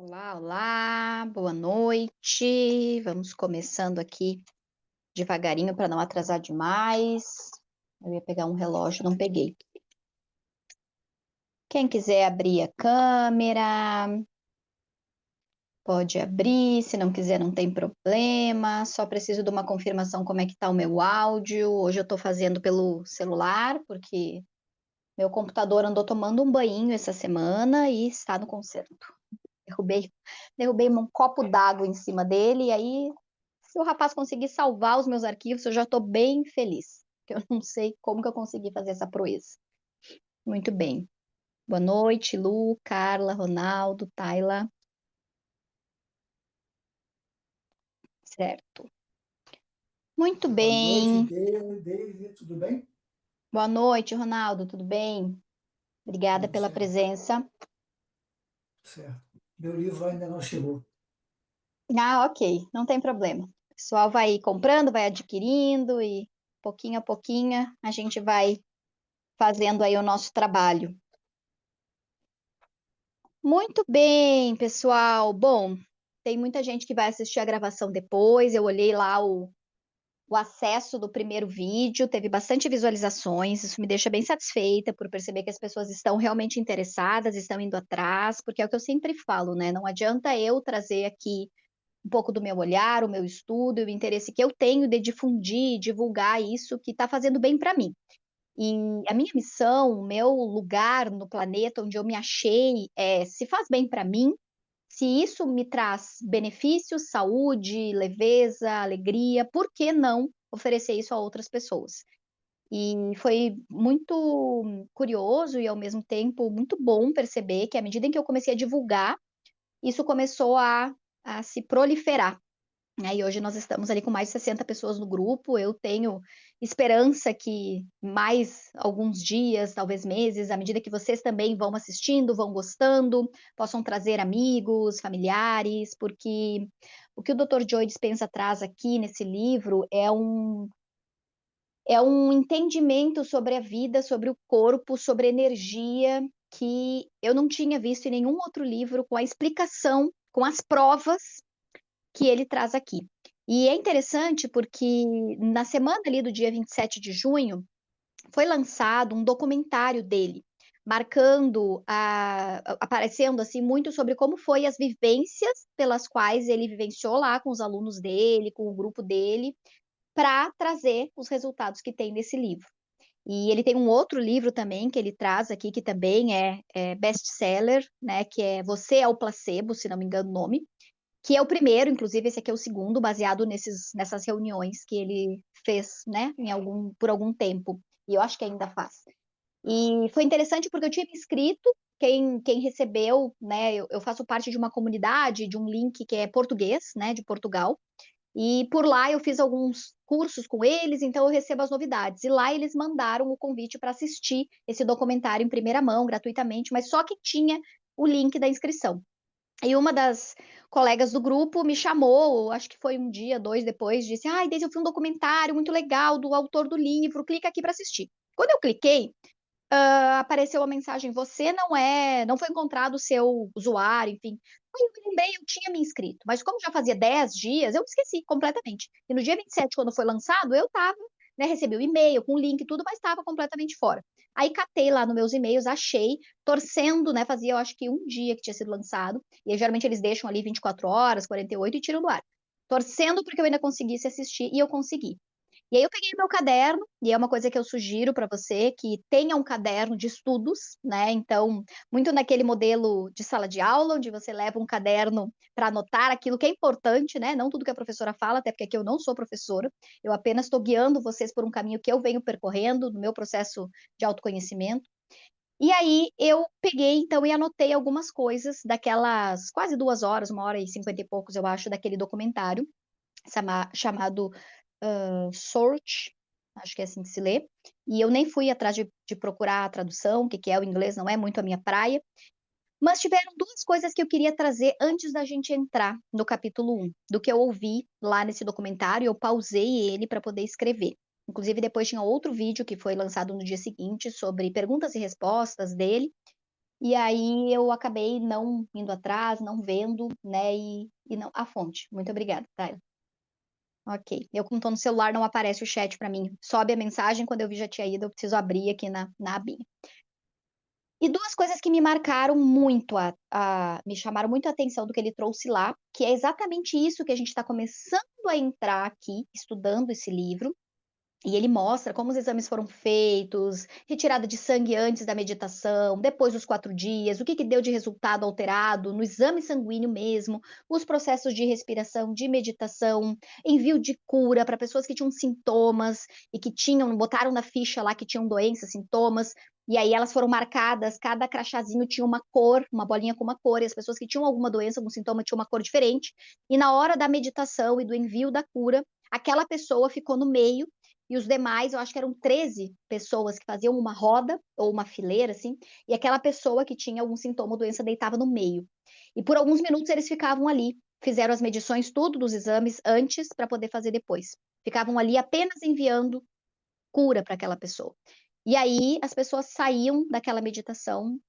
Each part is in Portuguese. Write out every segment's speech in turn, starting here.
Olá, olá, boa noite. Vamos começando aqui devagarinho para não atrasar demais. Eu ia pegar um relógio, não peguei. Quem quiser abrir a câmera, pode abrir. Se não quiser, não tem problema. Só preciso de uma confirmação como é que tá o meu áudio. Hoje eu estou fazendo pelo celular, porque meu computador andou tomando um banho essa semana e está no conserto. Derrubei um copo d'água em cima dele, e aí, se o rapaz conseguir salvar os meus arquivos, eu já estou bem feliz. Eu não sei como que eu consegui fazer essa proeza. Muito bem. Boa noite, Lu, Carla, Ronaldo, Tayla. Certo. Muito Boa noite, bem. David, tudo bem? Boa noite, Ronaldo, tudo bem? Obrigada Tudo pela certo, presença. certo. Meu livro ainda não chegou. Ah, ok, não tem problema. O pessoal vai comprando, vai adquirindo e pouquinho a pouquinho a gente vai fazendo aí o nosso trabalho. Muito bem, pessoal. Bom, tem muita gente que vai assistir a gravação depois. Eu olhei lá o acesso do primeiro vídeo, teve bastante visualizações. Isso me deixa bem satisfeita por perceber que as pessoas estão realmente interessadas, estão indo atrás, porque é o que eu sempre falo, né? Não adianta eu trazer aqui um pouco do meu olhar, o meu estudo, o interesse que eu tenho de difundir, divulgar isso que está fazendo bem para mim. E a minha missão, o meu lugar no planeta onde eu me achei é se faz bem para mim, se isso me traz benefícios, saúde, leveza, alegria, por que não oferecer isso a outras pessoas? E foi muito curioso e ao mesmo tempo muito bom perceber que à medida em que eu comecei a divulgar, isso começou a se proliferar, né? E hoje nós estamos ali com mais de 60 pessoas no grupo. Eu tenho esperança que mais alguns dias, talvez meses, à medida que vocês também vão assistindo, vão gostando, possam trazer amigos, familiares, porque o que o Dr. Joe Dispenza traz aqui nesse livro é um entendimento sobre a vida, sobre o corpo, sobre energia, que eu não tinha visto em nenhum outro livro, com a explicação, com as provas que ele traz aqui. E é interessante porque na semana ali do dia 27 de junho foi lançado um documentário dele, marcando, aparecendo assim muito sobre como foi as vivências pelas quais ele vivenciou lá com os alunos dele, com o grupo dele, para trazer os resultados que tem nesse livro. E ele tem um outro livro também que ele traz aqui, que também é best-seller, né? Que é Você é o Placebo, se não me engano o nome, que é o primeiro, inclusive esse aqui é o segundo, baseado nessas reuniões que ele fez, né, por algum tempo, e eu acho que ainda faz. E foi interessante porque eu tinha me inscrito, quem recebeu, né, eu faço parte de uma comunidade, de um link que é português, né, de Portugal, e por lá eu fiz alguns cursos com eles, então eu recebo as novidades. E lá eles mandaram o convite para assistir esse documentário em primeira mão, gratuitamente, mas só quem tinha o link da inscrição. E uma das colegas do grupo me chamou, acho que foi um dia, dois depois, disse: Ai, Deise, eu vi um documentário muito legal do autor do livro, clica aqui para assistir. Quando eu cliquei, apareceu a mensagem: Você não foi encontrado o seu usuário, enfim. Aí eu me lembrei, eu tinha me inscrito, mas como já fazia 10 dias, eu me esqueci completamente. E no dia 27, quando foi lançado, eu estava, né, recebi o e-mail com o link e tudo, mas estava completamente fora. Aí catei lá nos meus e-mails, achei, torcendo, né, fazia eu acho que um dia que tinha sido lançado, e aí, geralmente eles deixam ali 24 horas, 48 e tiram do ar. Torcendo porque eu ainda conseguisse assistir, e eu consegui. E aí eu peguei meu caderno, e é uma coisa que eu sugiro para você, que tenha um caderno de estudos, né? Então, muito naquele modelo de sala de aula, onde você leva um caderno para anotar aquilo que é importante, né? Não tudo que a professora fala, até porque aqui eu não sou professora, eu apenas estou guiando vocês por um caminho que eu venho percorrendo no meu processo de autoconhecimento. E aí eu peguei, então, e anotei algumas coisas daquelas quase 2 horas, 1 hora e 50 e poucos, eu acho, daquele documentário chamado Search, acho que é assim que se lê, e eu nem fui atrás de procurar a tradução, o que é o inglês, não é muito a minha praia, mas tiveram duas coisas que eu queria trazer antes da gente entrar no capítulo 1, do que eu ouvi lá nesse documentário, eu pausei ele para poder escrever. Inclusive, depois tinha outro vídeo que foi lançado no dia seguinte sobre perguntas e respostas dele, E aí eu acabei não indo atrás, não vendo, né? E não a fonte. Muito obrigada, Tyler. Ok. Eu, como tô no celular, não aparece o chat para mim. Sobe a mensagem, quando eu vi já tinha ido, eu preciso abrir aqui na abinha. E duas coisas que me marcaram muito, me chamaram muito a atenção do que ele trouxe lá, que é exatamente isso que a gente está começando a entrar aqui, estudando esse livro, e ele mostra como os exames foram feitos, retirada de sangue antes da meditação, depois dos 4 dias, o que deu de resultado alterado no exame sanguíneo mesmo, os processos de respiração, de meditação, envio de cura para pessoas que tinham sintomas e que tinham, botaram na ficha lá que tinham doenças, sintomas, e aí elas foram marcadas, cada crachazinho tinha uma cor, uma bolinha com uma cor, e as pessoas que tinham alguma doença, algum sintoma, tinham uma cor diferente, e na hora da meditação e do envio da cura, aquela pessoa ficou no meio e os demais, eu acho que eram 13 pessoas que faziam uma roda ou uma fileira, assim, e aquela pessoa que tinha algum sintoma ou doença deitava no meio. E por alguns minutos eles ficavam ali, fizeram as medições, tudo dos exames antes para poder fazer depois. Ficavam ali apenas enviando cura para aquela pessoa. E aí as pessoas saíam daquela meditação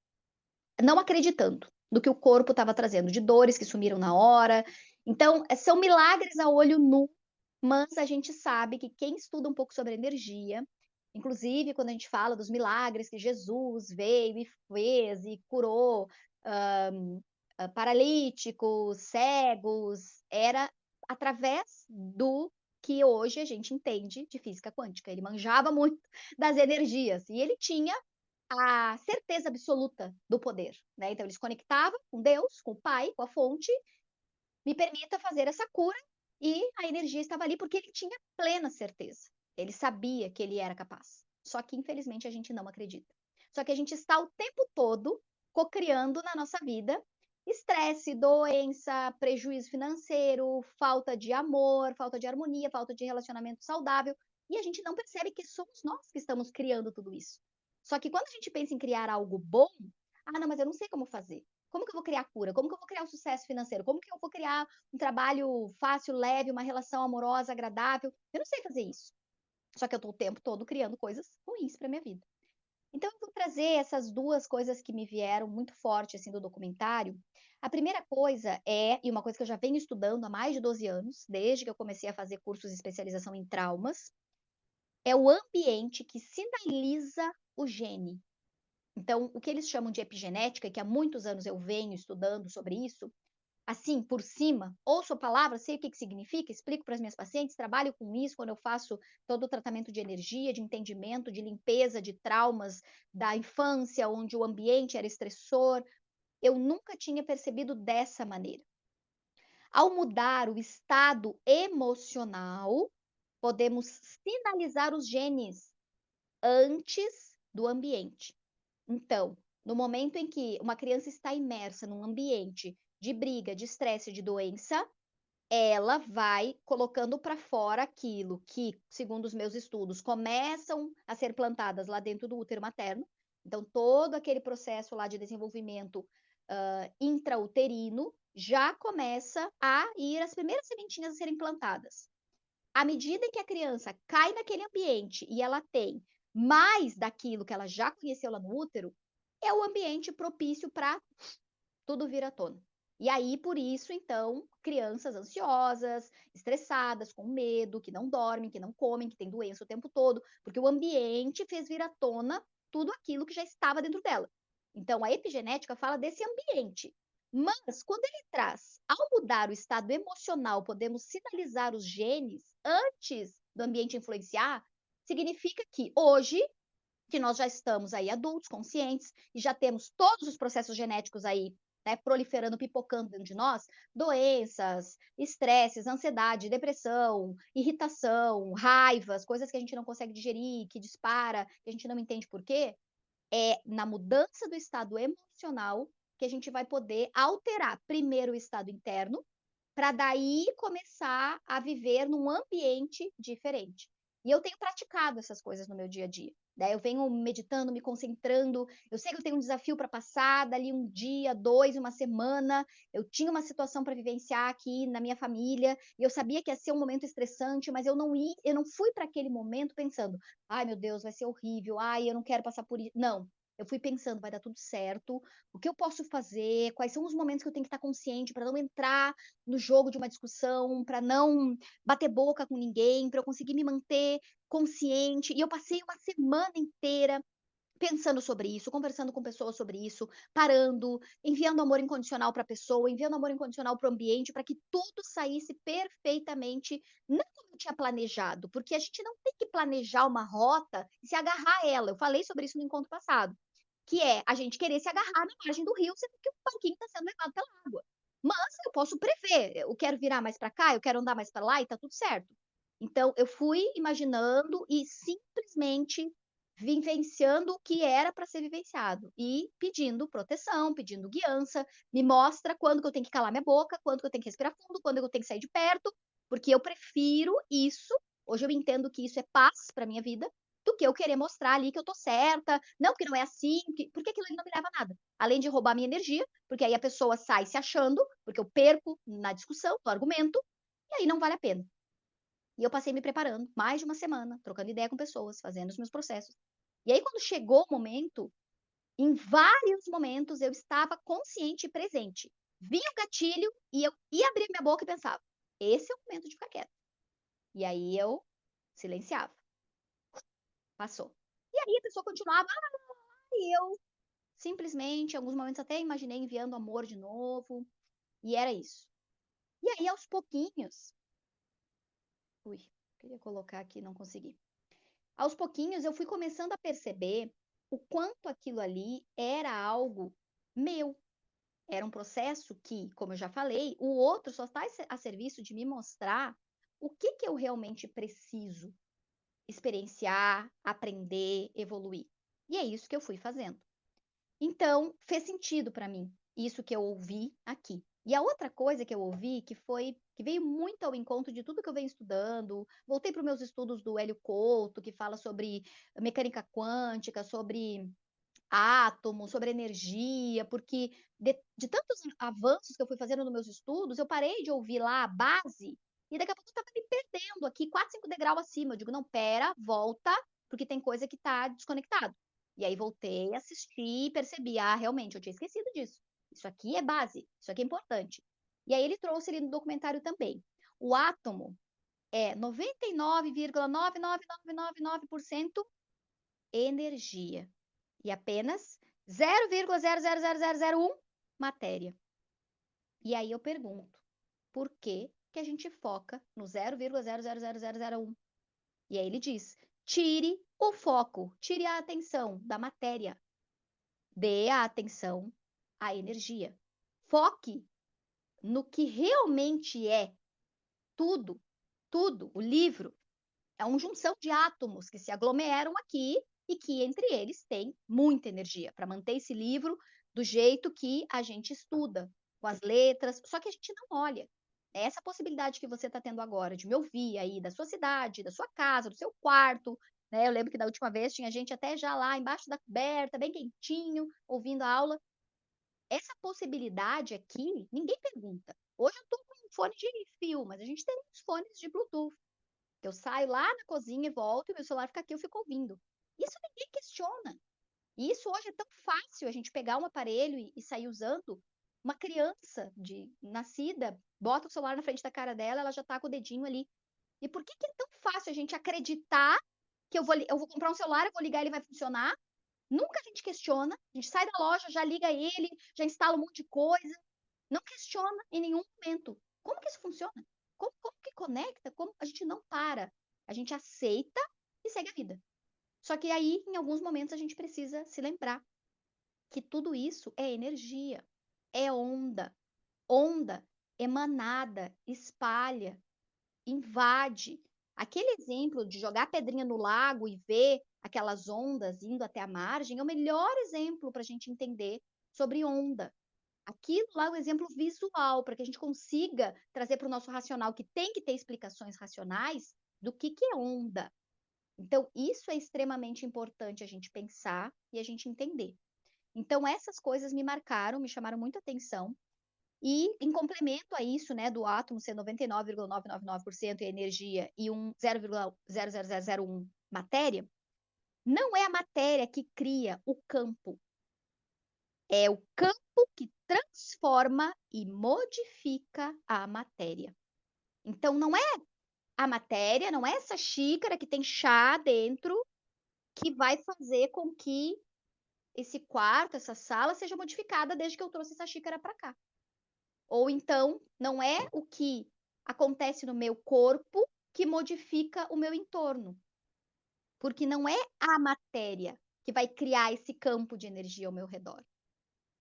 não acreditando no que o corpo estava trazendo, de dores que sumiram na hora. Então, são milagres a olho nu, mas a gente sabe que quem estuda um pouco sobre energia, inclusive quando a gente fala dos milagres que Jesus veio e fez e curou paralíticos, cegos, era através do que hoje a gente entende de física quântica. Ele manjava muito das energias e ele tinha a certeza absoluta do poder, né? Então ele se conectava com Deus, com o Pai, com a fonte, me permita fazer essa cura, e a energia estava ali porque ele tinha plena certeza. Ele sabia que ele era capaz. Só que, infelizmente, a gente não acredita. Só que a gente está o tempo todo cocriando na nossa vida estresse, doença, prejuízo financeiro, falta de amor, falta de harmonia, falta de relacionamento saudável. E a gente não percebe que somos nós que estamos criando tudo isso. Só que quando a gente pensa em criar algo bom, não, mas eu não sei como fazer. Como que eu vou criar cura? Como que eu vou criar o sucesso financeiro? Como que eu vou criar um trabalho fácil, leve, uma relação amorosa, agradável? Eu não sei fazer isso. Só que eu estou o tempo todo criando coisas ruins para minha vida. Então, eu vou trazer essas duas coisas que me vieram muito forte assim do documentário. A primeira coisa e uma coisa que eu já venho estudando há mais de 12 anos, desde que eu comecei a fazer cursos de especialização em traumas, é o ambiente que sinaliza o gene. Então, o que eles chamam de epigenética, que há muitos anos eu venho estudando sobre isso, assim, por cima, ouço a palavra, sei o que significa, explico para as minhas pacientes, trabalho com isso quando eu faço todo o tratamento de energia, de entendimento, de limpeza de traumas da infância, onde o ambiente era estressor. Eu nunca tinha percebido dessa maneira. Ao mudar o estado emocional, podemos sinalizar os genes antes do ambiente. Então, no momento em que uma criança está imersa num ambiente de briga, de estresse, de doença, ela vai colocando para fora aquilo que, segundo os meus estudos, começam a ser plantadas lá dentro do útero materno. Então, todo aquele processo lá de desenvolvimento intrauterino já começa a ir as primeiras sementinhas a serem plantadas. À medida que a criança cai naquele ambiente e ela tem mais daquilo que ela já conheceu lá no útero, é o ambiente propício para tudo vir à tona. E aí, por isso, então, crianças ansiosas, estressadas, com medo, que não dormem, que não comem, que têm doença o tempo todo, porque o ambiente fez vir à tona tudo aquilo que já estava dentro dela. Então, a epigenética fala desse ambiente. Mas, quando ele traz, ao mudar o estado emocional, podemos sinalizar os genes antes do ambiente influenciar, significa que hoje que nós já estamos aí adultos, conscientes, e já temos todos os processos genéticos aí, né, proliferando, pipocando dentro de nós, doenças, estresses, ansiedade, depressão, irritação, raivas, coisas que a gente não consegue digerir, que dispara, que a gente não entende por quê, é na mudança do estado emocional que a gente vai poder alterar primeiro o estado interno, para daí começar a viver num ambiente diferente. E eu tenho praticado essas coisas no meu dia a dia. Daí eu venho meditando, me concentrando. Eu sei que eu tenho um desafio para passar, dali um dia, dois, uma semana. Eu tinha uma situação para vivenciar aqui na minha família, e eu sabia que ia ser um momento estressante, mas eu não fui para aquele momento pensando, ai meu Deus, vai ser horrível, ai, eu não quero passar por isso. Não. eu fui pensando, vai dar tudo certo, o que eu posso fazer, quais são os momentos que eu tenho que estar consciente para não entrar no jogo de uma discussão, para não bater boca com ninguém, para eu conseguir me manter consciente. E eu passei uma semana inteira pensando sobre isso, conversando com pessoas sobre isso, parando, enviando amor incondicional para a pessoa, enviando amor incondicional para o ambiente, para que tudo saísse perfeitamente, não como eu tinha planejado, porque a gente não tem que planejar uma rota e se agarrar a ela. Eu falei sobre isso no encontro passado, que é a gente querer se agarrar na margem do rio, sendo que o barquinho está sendo levado pela água. Mas eu posso prever, eu quero virar mais para cá, eu quero andar mais para lá e tá tudo certo. Então eu fui imaginando e simplesmente vivenciando o que era para ser vivenciado e pedindo proteção, pedindo guiança, me mostra quando que eu tenho que calar minha boca, quando que eu tenho que respirar fundo, quando eu tenho que sair de perto, porque eu prefiro isso. Hoje eu entendo que isso é paz para minha vida, do que eu querer mostrar ali que eu tô certa, não, porque não é assim, porque aquilo ali não me leva a nada. Além de roubar minha energia, porque aí a pessoa sai se achando, porque eu perco na discussão, no argumento, e aí não vale a pena. E eu passei me preparando mais de uma semana, trocando ideia com pessoas, fazendo os meus processos. E aí, quando chegou o momento, em vários momentos eu estava consciente e presente. Vinha o gatilho e eu ia abrir minha boca e pensava: esse é o momento de ficar quieto. E aí eu silenciava. Passou. E aí a pessoa continuava, e eu simplesmente, em alguns momentos até imaginei enviando amor de novo. E era isso. E aí, aos pouquinhos. Ui, queria colocar aqui, não consegui. Aos pouquinhos eu fui começando a perceber o quanto aquilo ali era algo meu. Era um processo que, como eu já falei, o outro só está a serviço de me mostrar o que que eu realmente preciso experienciar, aprender, evoluir. E é isso que eu fui fazendo. Então, fez sentido para mim isso que eu ouvi aqui. E a outra coisa que eu ouvi, que veio muito ao encontro de tudo que eu venho estudando, voltei para os meus estudos do Hélio Couto, que fala sobre mecânica quântica, sobre átomos, sobre energia, porque de tantos avanços que eu fui fazendo nos meus estudos, eu parei de ouvir lá a base e daqui a pouco eu estava me perdendo aqui, 4, 5 degraus acima. Eu digo, não, pera, volta, porque tem coisa que está desconectado. E aí voltei, assisti e percebi, ah, realmente, eu tinha esquecido disso. Isso aqui é base, isso aqui é importante. E aí ele trouxe ali no documentário também. O átomo é 99,99999% energia e apenas 0,00001 matéria. E aí eu pergunto, por que que a gente foca no 0,00001? E aí ele diz, tire o foco, tire a atenção da matéria, dê a atenção à energia. Foque no que realmente é tudo, tudo. O livro é uma junção de átomos que se aglomeram aqui e que entre eles tem muita energia para manter esse livro do jeito que a gente estuda, com as letras, só que a gente não olha. É essa possibilidade que você está tendo agora de me ouvir aí da sua cidade, da sua casa, do seu quarto, né? Eu lembro que da última vez tinha gente até já lá embaixo da coberta, bem quentinho, ouvindo a aula. Essa possibilidade aqui, ninguém pergunta. Hoje eu estou com um fone de fio, mas a gente tem uns fones de Bluetooth. Eu saio lá na cozinha e volto, e meu celular fica aqui, eu fico ouvindo. Isso ninguém questiona. E isso hoje é tão fácil a gente pegar um aparelho e sair usando. Uma criança de nascida, bota o celular na frente da cara dela, ela já tá com o dedinho ali. E por que que é tão fácil a gente acreditar que eu vou comprar um celular, eu vou ligar, ele vai funcionar? Nunca a gente questiona. A gente sai da loja, já liga ele, já instala um monte de coisa. Não questiona em nenhum momento. Como que isso funciona? Como que conecta? Como a gente não para? A gente aceita e segue a vida. Só que aí, em alguns momentos, a gente precisa se lembrar que tudo isso é energia, é onda. Onda emanada, espalha, invade. Aquele exemplo de jogar pedrinha no lago e ver aquelas ondas indo até a margem é o melhor exemplo para a gente entender sobre onda. Aquilo lá é um exemplo visual, para que a gente consiga trazer para o nosso racional, que tem que ter explicações racionais, do que é onda. Então, isso é extremamente importante a gente pensar e a gente entender. Então, essas coisas me marcaram, me chamaram muita atenção. E, em complemento a isso, né, do átomo ser 99,999% energia e 0,0001 matéria, Não é a matéria que cria o campo, é o campo que transforma e modifica a matéria. Então não é a matéria, não é essa xícara que tem chá dentro que vai fazer com que esse quarto, essa sala seja modificada desde que eu trouxe essa xícara para cá. Ou então, não é o que acontece no meu corpo que modifica o meu entorno, porque não é a matéria que vai criar esse campo de energia ao meu redor.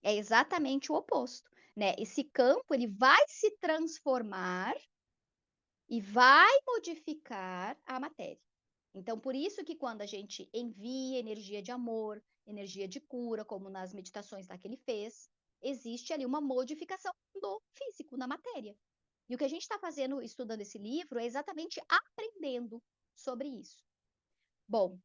É exatamente o oposto, né? Esse campo ele vai se transformar e vai modificar a matéria. Então, por isso que quando a gente envia energia de amor, energia de cura, como nas meditações lá que ele fez, existe ali uma modificação do físico, na matéria. E o que a gente está fazendo, estudando esse livro, é exatamente aprendendo sobre isso. Bom,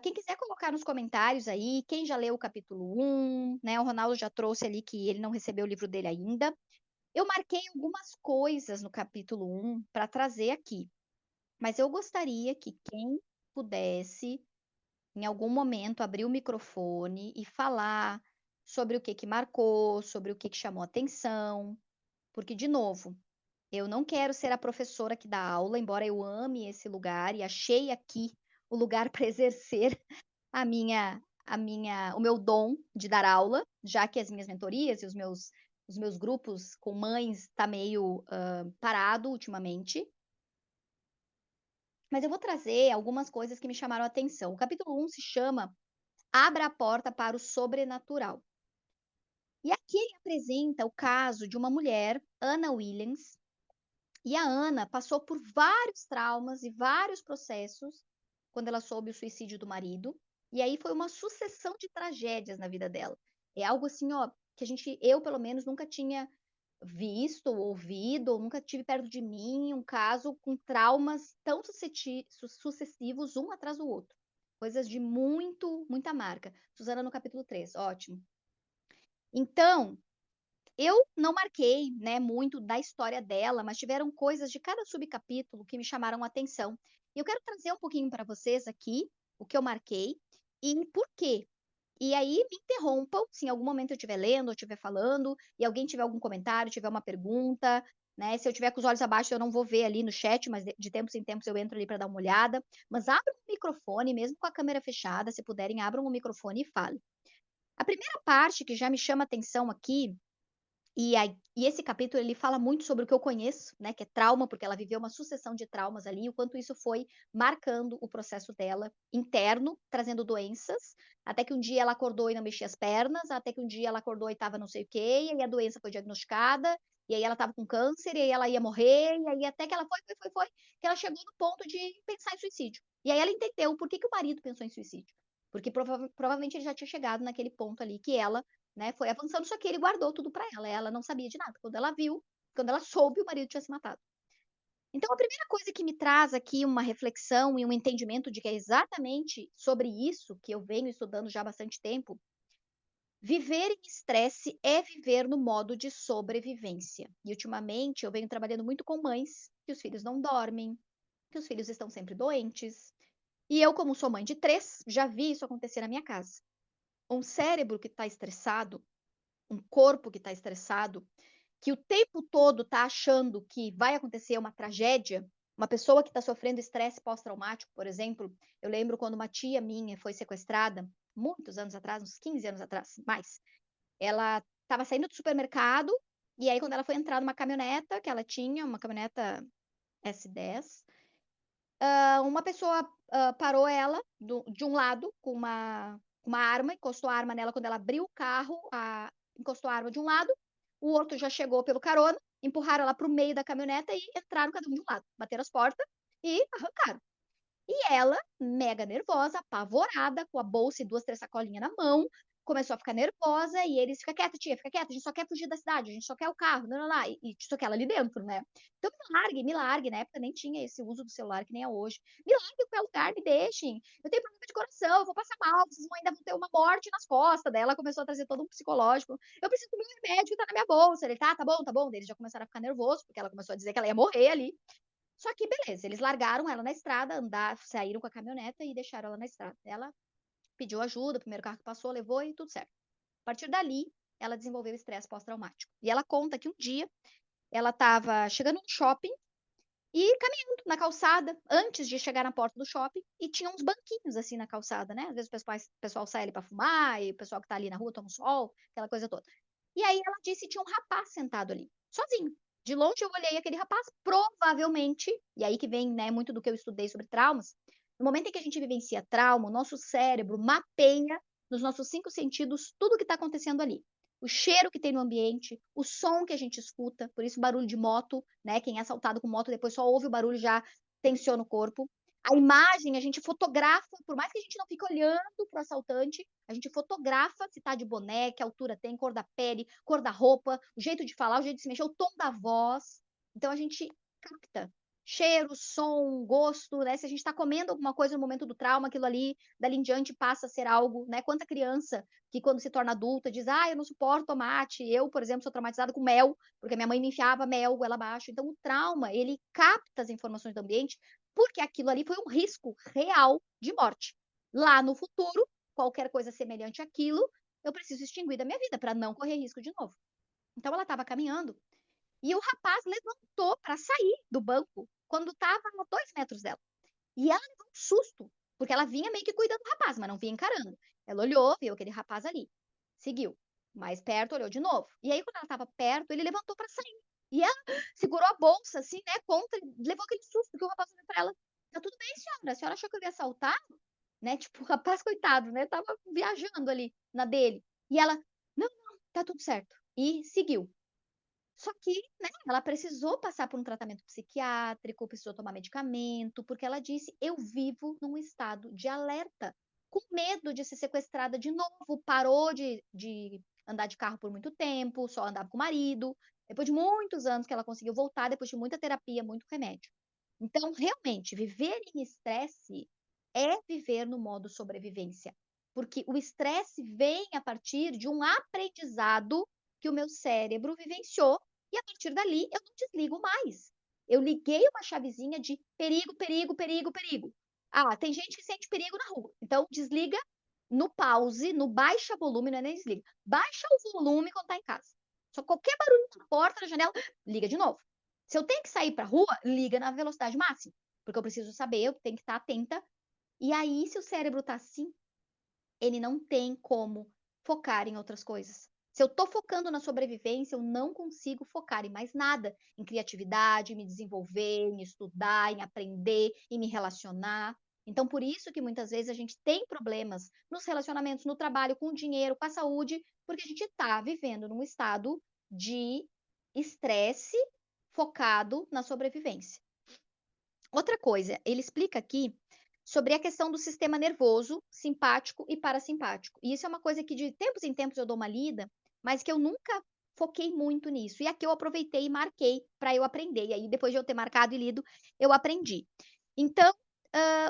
quem quiser colocar nos comentários aí, quem já leu o capítulo 1, né? O Ronaldo já trouxe ali que ele não recebeu o livro dele ainda. Eu marquei algumas coisas no capítulo 1 para trazer aqui, mas eu gostaria que quem pudesse, em algum momento, abrir o microfone e falar sobre o que marcou, sobre o que chamou atenção, porque, de novo, eu não quero ser a professora que dá aula, embora eu ame esse lugar e achei aqui o lugar para exercer o meu dom de dar aula, já que as minhas mentorias e os meus grupos com mães tá meio parado ultimamente. Mas eu vou trazer algumas coisas que me chamaram a atenção. O capítulo 1 se chama Abra a Porta para o Sobrenatural. E aqui ele apresenta o caso de uma mulher, Anna Williams, e a Ana passou por vários traumas e vários processos quando ela soube o suicídio do marido. E aí foi uma sucessão de tragédias na vida dela. É algo assim, ó, que eu pelo menos nunca tinha visto, ouvido, ou nunca tive perto de mim um caso com traumas tão sucessivos um atrás do outro. Coisas de muita marca. Suzana no capítulo 3, ótimo. Então, eu não marquei, né, muito da história dela, mas tiveram coisas de cada subcapítulo que me chamaram a atenção. E eu quero trazer um pouquinho para vocês aqui o que eu marquei e por quê. E aí me interrompam se em algum momento eu estiver lendo ou estiver falando e alguém tiver algum comentário, tiver uma pergunta, né? Se eu tiver com os olhos abaixo, eu não vou ver ali no chat, mas de tempos em tempos eu entro ali para dar uma olhada. Mas abram o microfone, mesmo com a câmera fechada, se puderem, abram o microfone e falem. A primeira parte que já me chama atenção aqui e esse capítulo ele fala muito sobre o que eu conheço, né, que é trauma, porque ela viveu uma sucessão de traumas ali, o quanto isso foi marcando o processo dela interno, trazendo doenças, até que um dia ela acordou e não mexia as pernas, até que um dia ela acordou e estava não sei o quê, e aí a doença foi diagnosticada, e aí ela estava com câncer, e aí ela ia morrer, e aí até que ela foi, que ela chegou no ponto de pensar em suicídio. E aí ela entendeu por que o marido pensou em suicídio. Porque provavelmente ele já tinha chegado naquele ponto ali que ela, né, foi avançando, só que ele guardou tudo para ela. Ela não sabia de nada. Quando ela soube, o marido tinha se matado. Então, a primeira coisa que me traz aqui uma reflexão e um entendimento de que é exatamente sobre isso que eu venho estudando já há bastante tempo. Viver em estresse é viver no modo de sobrevivência. E ultimamente eu venho trabalhando muito com mães que os filhos não dormem, que os filhos estão sempre doentes. E eu, como sou mãe de 3, já vi isso acontecer na minha casa. Um cérebro que está estressado, um corpo que está estressado, que o tempo todo está achando que vai acontecer uma tragédia, uma pessoa que está sofrendo estresse pós-traumático, por exemplo, eu lembro quando uma tia minha foi sequestrada, muitos anos atrás, uns 15 anos atrás, mais. Ela estava saindo do supermercado, e aí quando ela foi entrar numa caminhoneta que ela tinha, uma caminhoneta S10, uma pessoa parou ela de um lado com uma arma, encostou a arma nela quando ela abriu o carro, encostou a arma de um lado, o outro já chegou pelo carona, empurraram ela para o meio da caminhoneta e entraram cada um de um lado, bateram as portas e arrancaram. E ela, mega nervosa, apavorada, com a bolsa e 2, 3 sacolinhas na mão, começou a ficar nervosa e eles: "Fica quieta, tia, fica quieta, a gente só quer fugir da cidade, a gente só quer o carro, não, lá", e só que ela ali dentro, né. "Então me largue", na época nem tinha esse uso do celular que nem é hoje. "Me largue em qualquer lugar, me deixem, eu tenho problema de coração, eu vou passar mal, vocês vão ainda vão ter uma morte nas costas", daí ela começou a trazer todo um psicológico. "Eu preciso do meu remédio que tá na minha bolsa", ele: "Tá, tá bom, tá bom", daí eles já começaram a ficar nervoso, porque ela começou a dizer que ela ia morrer ali. Só que beleza, eles largaram ela na estrada, saíram com a caminhoneta e deixaram ela na estrada. Ela pediu ajuda, o primeiro carro que passou levou e tudo certo. A partir dali, ela desenvolveu estresse pós-traumático. E ela conta que um dia ela estava chegando no shopping e caminhando na calçada, antes de chegar na porta do shopping, e tinha uns banquinhos assim na calçada, né? Às vezes o pessoal sai ali para fumar, e o pessoal que tá ali na rua toma um sol, aquela coisa toda. E aí ela disse que tinha um rapaz sentado ali, sozinho. De longe eu olhei aquele rapaz, provavelmente, e aí que vem, né, muito do que eu estudei sobre traumas. No momento em que a gente vivencia trauma, o nosso cérebro mapeia nos nossos 5 sentidos tudo o que está acontecendo ali. O cheiro que tem no ambiente, o som que a gente escuta, por isso barulho de moto, né? Quem é assaltado com moto depois só ouve o barulho já tensiona o corpo. A imagem a gente fotografa, por mais que a gente não fique olhando para o assaltante, a gente fotografa se tá de boné, que altura tem, cor da pele, cor da roupa, o jeito de falar, o jeito de se mexer, o tom da voz. Então a gente capta cheiro, som, gosto, né? Se a gente está comendo alguma coisa no momento do trauma, aquilo ali, dali em diante passa a ser algo, né? Quanta criança que quando se torna adulta diz, eu não suporto tomate. Eu, por exemplo, sou traumatizada com mel, porque minha mãe me enfiava mel goela abaixo. Então o trauma, ele capta as informações do ambiente, porque aquilo ali foi um risco real de morte. Lá no futuro, qualquer coisa semelhante àquilo, eu preciso extinguir da minha vida para não correr risco de novo. Então ela estava caminhando e o rapaz levantou para sair do banco quando estava a 2 metros dela. E ela levou um susto, porque ela vinha meio que cuidando do rapaz, mas não vinha encarando. Ela olhou, viu aquele rapaz ali, seguiu. Mais perto, olhou de novo. E aí, quando ela estava perto, ele levantou para sair. E ela segurou a bolsa, assim, né, contra, levou aquele susto que o rapaz olhou para ela. Tá tudo bem, senhora? A senhora achou que eu ia assaltar? Né? Tipo, o rapaz, coitado, né? Tava viajando ali na dele. E ela, não, não, tá tudo certo. E seguiu. Só que, né, ela precisou passar por um tratamento psiquiátrico, precisou tomar medicamento, porque ela disse: eu vivo num estado de alerta, com medo de ser sequestrada de novo. Parou de andar de carro por muito tempo, só andava com o marido. Depois de muitos anos que ela conseguiu voltar, depois de muita terapia, muito remédio. Então, realmente, viver em estresse é viver no modo sobrevivência, porque o estresse vem a partir de um aprendizado que o meu cérebro vivenciou e a partir dali eu não desligo mais. Eu liguei uma chavezinha de perigo, perigo, perigo, perigo. Tem gente que sente perigo na rua. Então desliga no pause, no baixa volume, não é nem desliga. Baixa o volume quando tá em casa. Só qualquer barulho na porta, na janela, liga de novo. Se eu tenho que sair pra rua, liga na velocidade máxima, porque eu preciso saber, eu tenho que estar atenta. E aí, se o cérebro tá assim, ele não tem como focar em outras coisas. Se eu estou focando na sobrevivência, eu não consigo focar em mais nada, em criatividade, em me desenvolver, em estudar, em aprender, em me relacionar. Então, por isso que muitas vezes a gente tem problemas nos relacionamentos, no trabalho, com o dinheiro, com a saúde, porque a gente está vivendo num estado de estresse focado na sobrevivência. Outra coisa, ele explica aqui sobre a questão do sistema nervoso simpático e parasimpático. E isso é uma coisa que de tempos em tempos eu dou uma lida, mas que eu nunca foquei muito nisso. E aqui eu aproveitei e marquei para eu aprender. E aí, depois de eu ter marcado e lido, eu aprendi. Então,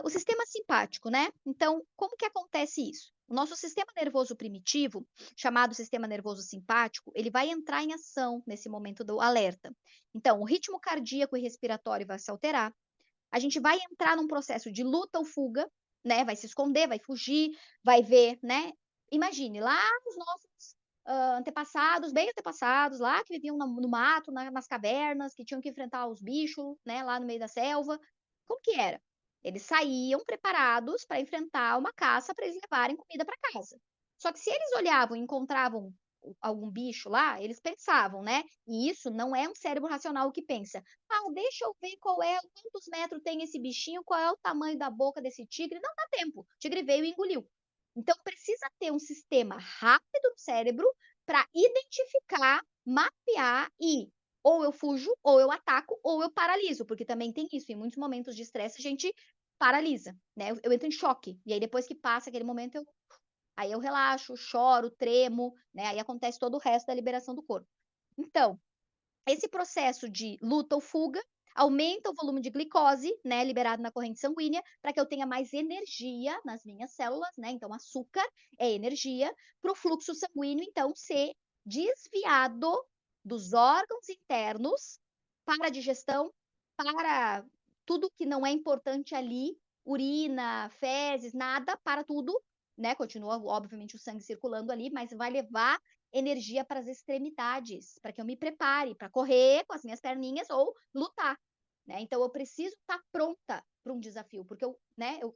o sistema simpático, né? Então, como que acontece isso? O nosso sistema nervoso primitivo, chamado sistema nervoso simpático, ele vai entrar em ação nesse momento do alerta. Então, o ritmo cardíaco e respiratório vai se alterar, a gente vai entrar num processo de luta ou fuga, né? Vai se esconder, vai fugir, vai ver, né? Imagine lá os nossos antepassados, bem antepassados, lá que viviam no mato, nas cavernas, que tinham que enfrentar os bichos, né? Lá no meio da selva. Como que era? Eles saíam preparados para enfrentar uma caça para eles levarem comida para casa. Só que se eles olhavam e encontravam algum bicho lá, eles pensavam, né? E isso não é um cérebro racional que pensa. Deixa eu ver quantos metros tem esse bichinho, qual é o tamanho da boca desse tigre. Não dá tempo. O tigre veio e engoliu. Então, precisa ter um sistema rápido no cérebro para identificar, mapear e ou eu fujo, ou eu ataco, ou eu paraliso, porque também tem isso. Em muitos momentos de estresse, a gente paralisa, né? Eu entro em choque. E aí, depois que passa aquele momento, aí eu relaxo, choro, tremo, né? Aí acontece todo o resto da liberação do corpo. Então, esse processo de luta ou fuga aumenta o volume de glicose, né, liberado na corrente sanguínea, para que eu tenha mais energia nas minhas células, né? Então, açúcar é energia para o fluxo sanguíneo, então, ser desviado dos órgãos internos para a digestão, para tudo que não é importante ali, urina, fezes, nada, para tudo, né? Continua, obviamente, o sangue circulando ali, mas vai levar energia para as extremidades, para que eu me prepare para correr com as minhas perninhas ou lutar, né? Então eu preciso estar pronta para um desafio, porque eu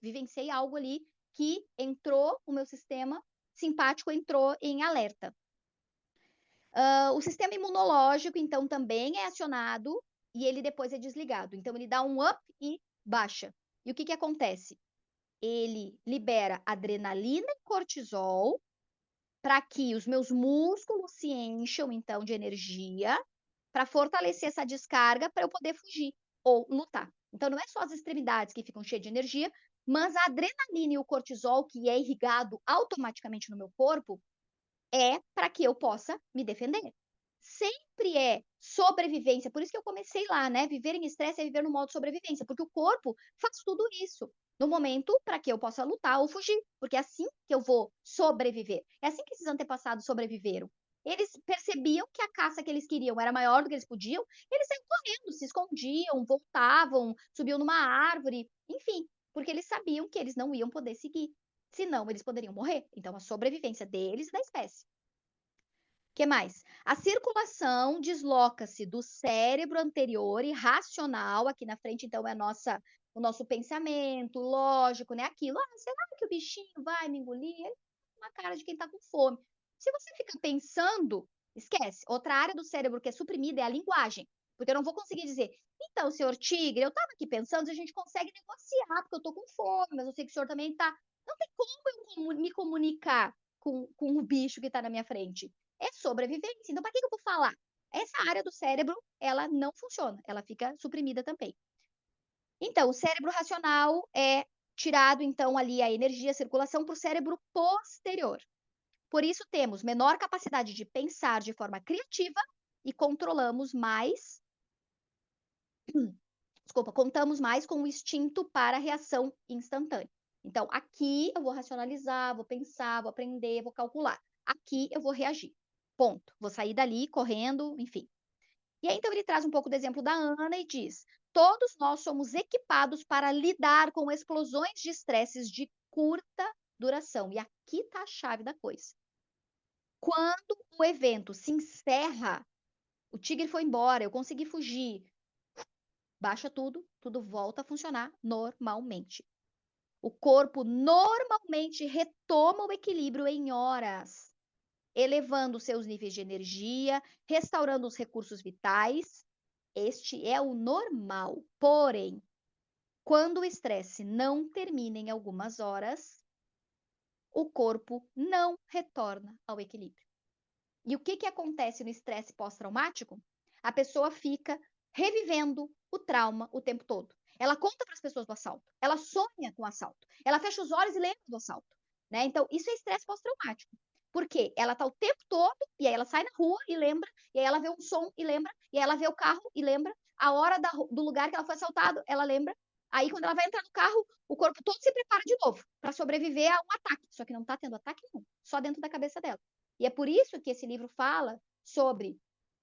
vivenciei algo ali que entrou, o meu sistema simpático entrou em alerta. O sistema imunológico, então, também é acionado e ele depois é desligado. Então, ele dá um up e baixa. E o que acontece? Ele libera adrenalina e cortisol para que os meus músculos se encham, então, de energia para fortalecer essa descarga para eu poder fugir ou lutar. Então, não é só as extremidades que ficam cheias de energia, mas a adrenalina e o cortisol, que é irrigado automaticamente no meu corpo, é para que eu possa me defender. Sempre é sobrevivência. Por isso que eu comecei lá, né? Viver em estresse é viver no modo sobrevivência, porque o corpo faz tudo isso no momento para que eu possa lutar ou fugir, porque é assim que eu vou sobreviver. É assim que esses antepassados sobreviveram. Eles percebiam que a caça que eles queriam era maior do que eles podiam, eles saíam correndo, se escondiam, voltavam, subiam numa árvore, enfim, porque eles sabiam que eles não iam poder seguir. Senão, eles poderiam morrer. Então, a sobrevivência deles e da espécie. O que mais? A circulação desloca-se do cérebro anterior e racional, aqui na frente, então, é o nosso pensamento, lógico, né? Aquilo, será que o bichinho vai me engolir? Ele tá com uma cara de quem tá com fome. Se você fica pensando, esquece. Outra área do cérebro que é suprimida é a linguagem. Porque eu não vou conseguir dizer, então, senhor tigre, eu tava aqui pensando, a gente consegue negociar, porque eu tô com fome, mas eu sei que o senhor também tá. Não tem como eu me comunicar com o bicho que tá na minha frente. É sobrevivência. Então, para que eu vou falar? Essa área do cérebro, ela não funciona, ela fica suprimida também. Então, o cérebro racional é tirado, então, ali a energia, a circulação para o cérebro posterior. Por isso, temos menor capacidade de pensar de forma criativa e controlamos mais, contamos mais com o instinto para a reação instantânea. Então, aqui eu vou racionalizar, vou pensar, vou aprender, vou calcular. Aqui eu vou reagir. Ponto. Vou sair dali correndo, enfim. E aí, então, ele traz um pouco do exemplo da Ana e diz: todos nós somos equipados para lidar com explosões de estresses de curta duração. E aqui está a chave da coisa. Quando o evento se encerra, o tigre foi embora, eu consegui fugir, baixa tudo, tudo volta a funcionar normalmente. O corpo normalmente retoma o equilíbrio em horas, elevando seus níveis de energia, restaurando os recursos vitais. Este é o normal. Porém, quando o estresse não termina em algumas horas, o corpo não retorna ao equilíbrio. E o que acontece no estresse pós-traumático? A pessoa fica revivendo o trauma o tempo todo. Ela conta para as pessoas do assalto, ela sonha com o assalto, ela fecha os olhos e lembra do assalto, né? Então, isso é estresse pós-traumático. Por quê? Ela tá o tempo todo, e aí ela sai na rua e lembra, e aí ela vê um som e lembra, e aí ela vê o carro e lembra, a hora do lugar que ela foi assaltado, ela lembra. Aí, quando ela vai entrar no carro, o corpo todo se prepara de novo para sobreviver a um ataque. Só que não tá tendo ataque nenhum, só dentro da cabeça dela. E é por isso que esse livro fala sobre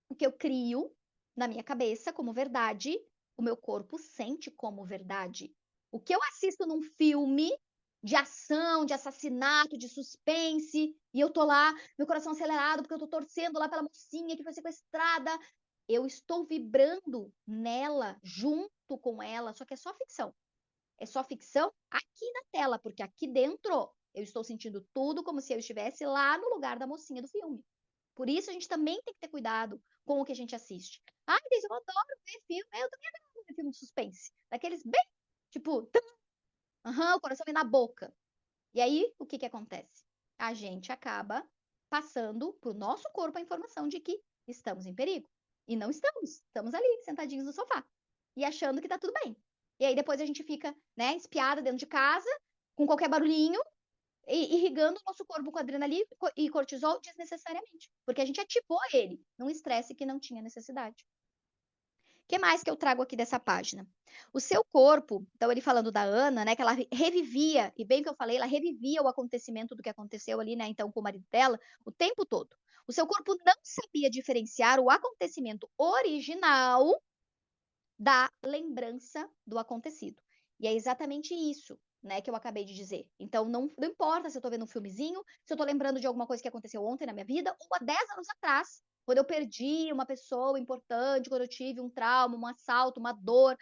o que eu crio na minha cabeça como verdade, o meu corpo sente como verdade. O que eu assisto num filme de ação, de assassinato, de suspense, e eu tô lá, meu coração acelerado, porque eu tô torcendo lá pela mocinha que foi sequestrada. Eu estou vibrando nela, junto com ela, só que é só ficção. É só ficção aqui na tela, porque aqui dentro eu estou sentindo tudo como se eu estivesse lá no lugar da mocinha do filme. Por isso a gente também tem que ter cuidado com o que a gente assiste. Ai, Deus, eu adoro ver filme. Eu também adoro ver filme de suspense. Daqueles bem, tipo, o coração vem na boca. E aí, o que acontece? A gente acaba passando para o nosso corpo a informação de que estamos em perigo. E não estamos. Estamos ali, sentadinhos no sofá. E achando que tá tudo bem. E aí depois a gente fica, né, espiada dentro de casa, com qualquer barulhinho, irrigando o nosso corpo com adrenalina e cortisol desnecessariamente. Porque a gente ativou ele num estresse que não tinha necessidade. O que mais que eu trago aqui dessa página? O seu corpo, então ele falando da Ana, né, que ela revivia, e bem que eu falei, ela revivia o acontecimento do que aconteceu ali, né, então com o marido dela, o tempo todo. O seu corpo não sabia diferenciar o acontecimento original da lembrança do acontecido. E é exatamente isso né, que eu acabei de dizer. Então, não importa se eu tô vendo um filmezinho, se eu tô lembrando de alguma coisa que aconteceu ontem na minha vida, ou há 10 anos atrás, quando eu perdi uma pessoa importante, quando eu tive um trauma, um assalto, uma dor,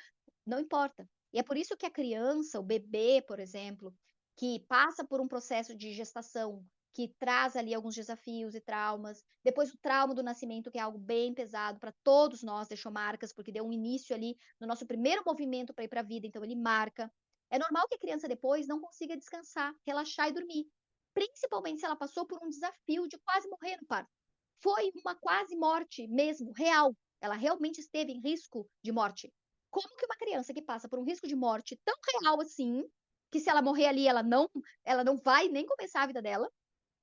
não importa. E é por isso que a criança, o bebê, por exemplo, que passa por um processo de gestação, que traz ali alguns desafios e traumas, depois o trauma do nascimento, que é algo bem pesado para todos nós, deixou marcas, porque deu um início ali no nosso primeiro movimento para ir para a vida, então ele marca. É normal que a criança depois não consiga descansar, relaxar e dormir, principalmente se ela passou por um desafio de quase morrer no parto. Foi uma quase morte mesmo, real. Ela realmente esteve em risco de morte. Como que uma criança que passa por um risco de morte tão real assim, que se ela morrer ali, ela não vai nem começar a vida dela,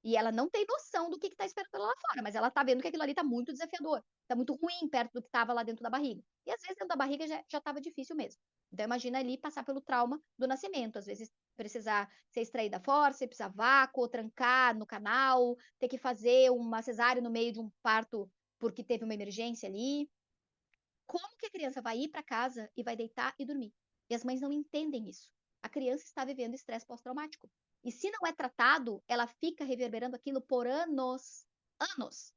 e ela não tem noção do que está esperando ela lá fora, mas ela está vendo que aquilo ali está muito desafiador, está muito ruim perto do que estava lá dentro da barriga. E às vezes dentro da barriga já estava difícil mesmo. Então imagina ali passar pelo trauma do nascimento, às vezes precisar ser extraída a fórceps, a vácuo, trancar no canal, ter que fazer uma cesárea no meio de um parto porque teve uma emergência ali. Como que a criança vai ir para casa e vai deitar e dormir? E as mães não entendem isso. A criança está vivendo estresse pós-traumático. E se não é tratado, ela fica reverberando aquilo por anos. Anos.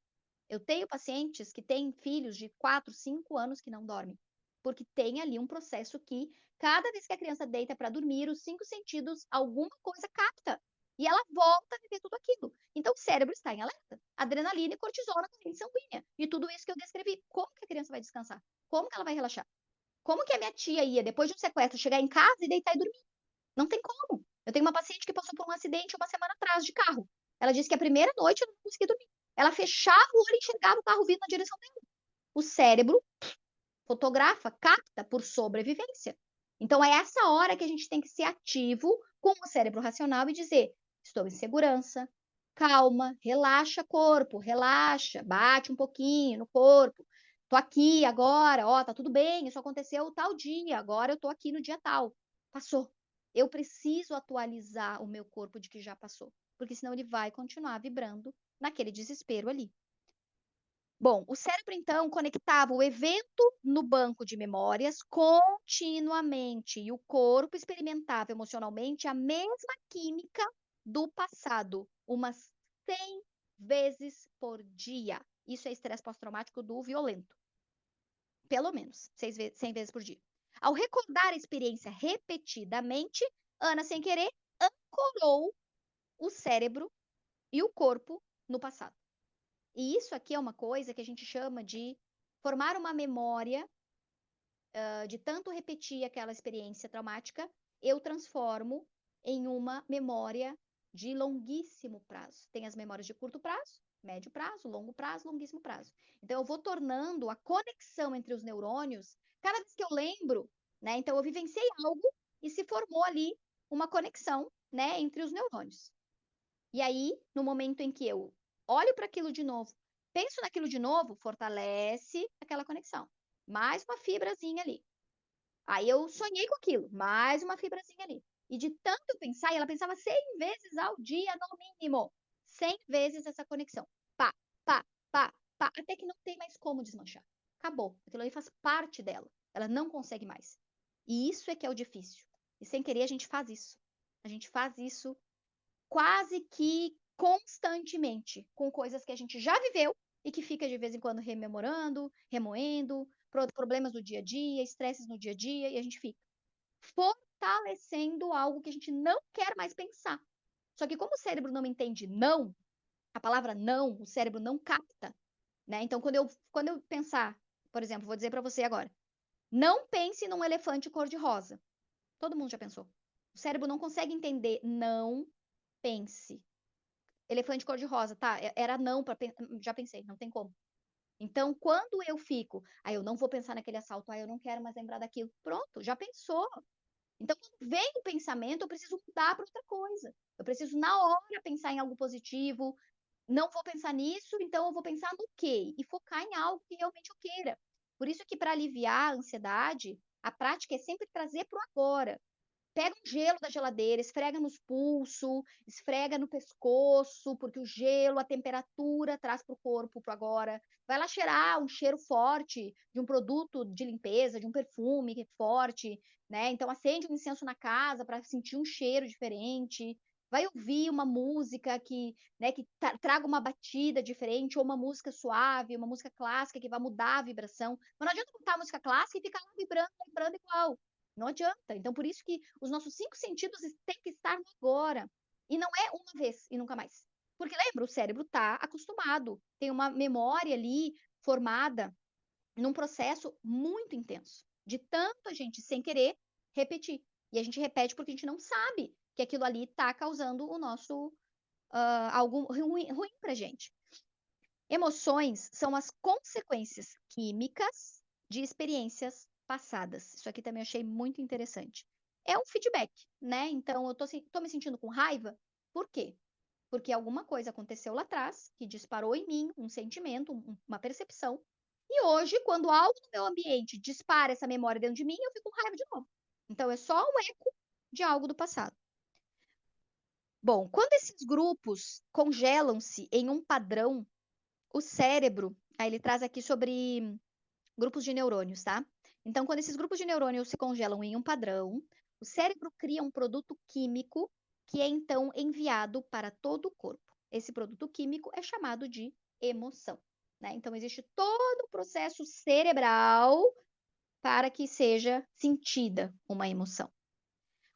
Eu tenho pacientes que têm filhos de 4, 5 anos que não dormem. Porque tem ali um processo que, cada vez que a criança deita para dormir, os 5 sentidos, alguma coisa capta. E ela volta a viver tudo aquilo. Então, o cérebro está em alerta. Adrenalina e cortisol na corrente sanguínea. E tudo isso que eu descrevi. Como que a criança vai descansar? Como que ela vai relaxar? Como que a minha tia ia, depois de um sequestro, chegar em casa e deitar e dormir? Não tem como. Eu tenho uma paciente que passou por um acidente uma semana atrás de carro. Ela disse que a primeira noite eu não conseguia dormir. Ela fechava o olho e enxergava o carro vindo na direção dela. O cérebro fotografa, capta por sobrevivência. Então é essa hora que a gente tem que ser ativo com o cérebro racional e dizer: estou em segurança, calma, relaxa corpo, relaxa, bate um pouquinho no corpo. Tô aqui agora, ó, tá tudo bem, isso aconteceu tal dia, agora eu tô aqui no dia tal. Passou. Eu preciso atualizar o meu corpo de que já passou, porque senão ele vai continuar vibrando naquele desespero ali. Bom, o cérebro então conectava o evento no banco de memórias continuamente e o corpo experimentava emocionalmente a mesma química do passado, umas 100 vezes por dia. Isso é estresse pós-traumático do violento. Pelo menos 100 vezes por dia. Ao recordar a experiência repetidamente, Ana, sem querer, ancorou o cérebro e o corpo no passado. E isso aqui é uma coisa que a gente chama de formar uma memória, de tanto repetir aquela experiência traumática, eu transformo em uma memória de longuíssimo prazo. Tem as memórias de curto prazo, médio prazo, longo prazo, longuíssimo prazo. Então, eu vou tornando a conexão entre os neurônios, cada vez que eu lembro, né? Então, eu vivenciei algo e se formou ali uma conexão, né, entre os neurônios. E aí, no momento em que eu olho para aquilo de novo, penso naquilo de novo, fortalece aquela conexão. Mais uma fibrazinha ali. Aí eu sonhei com aquilo, mais uma fibrazinha ali. E de tanto pensar, e ela pensava 100 vezes ao dia, no mínimo. 100 vezes essa conexão. Pá, pá, pá, pá, até que não tem mais como desmanchar. Acabou. Aquilo ali faz parte dela. Ela não consegue mais. E isso é que é o difícil. E sem querer a gente faz isso. A gente faz isso quase que constantemente com coisas que a gente já viveu e que fica de vez em quando rememorando, remoendo, problemas do dia a dia, estresses no dia a dia, e a gente fica fortalecendo algo que a gente não quer mais pensar. Só que como o cérebro não entende não, a palavra não, o cérebro não capta, né? Então quando eu pensar, por exemplo, vou dizer para você agora, não pense num elefante cor-de-rosa. Todo mundo já pensou. O cérebro não consegue entender não pense. Elefante cor-de-rosa, tá? Era não para já pensei, não tem como. Então, quando eu fico, eu não vou pensar naquele assalto, eu não quero mais lembrar daquilo. Pronto, já pensou. Então, quando vem o pensamento, eu preciso mudar para outra coisa. Eu preciso, na hora, pensar em algo positivo. Não vou pensar nisso, então eu vou pensar no quê? E focar em algo que realmente eu queira. Por isso que, para aliviar a ansiedade, a prática é sempre trazer para o agora. pega um gelo da geladeira, esfrega nos pulsos, esfrega no pescoço, porque o gelo, a temperatura traz para o corpo pro agora. Vai lá cheirar um cheiro forte de um produto de limpeza, de um perfume que é forte, né? Então acende um incenso na casa para sentir um cheiro diferente. Vai ouvir uma música que, né, que traga uma batida diferente, ou uma música suave, uma música clássica que vai mudar a vibração. Mas não adianta botar a música clássica e ficar lá vibrando, vibrando igual. Não adianta. Então, por isso que os nossos 5 sentidos têm que estar no agora. E não é uma vez e nunca mais. Porque lembra, o cérebro está acostumado, tem uma memória ali formada num processo muito intenso, de tanto a gente, sem querer, repetir. E a gente repete porque a gente não sabe que aquilo ali está causando o nosso algo ruim para gente. Emoções são as consequências químicas de experiências passadas. Isso aqui também achei muito interessante. É um feedback, né? Então, eu tô me sentindo com raiva. Por quê? Porque alguma coisa aconteceu lá atrás que disparou em mim um sentimento, uma percepção. E hoje, quando algo no meu ambiente dispara essa memória dentro de mim, eu fico com raiva de novo. Então, é só um eco de algo do passado. Bom, quando esses grupos congelam-se em um padrão, o cérebro, aí ele traz aqui sobre grupos de neurônios, tá? Então, quando esses grupos de neurônios se congelam em um padrão, o cérebro cria um produto químico que é então enviado para todo o corpo. Esse produto químico é chamado de emoção, né? Então, existe todo o processo cerebral para que seja sentida uma emoção.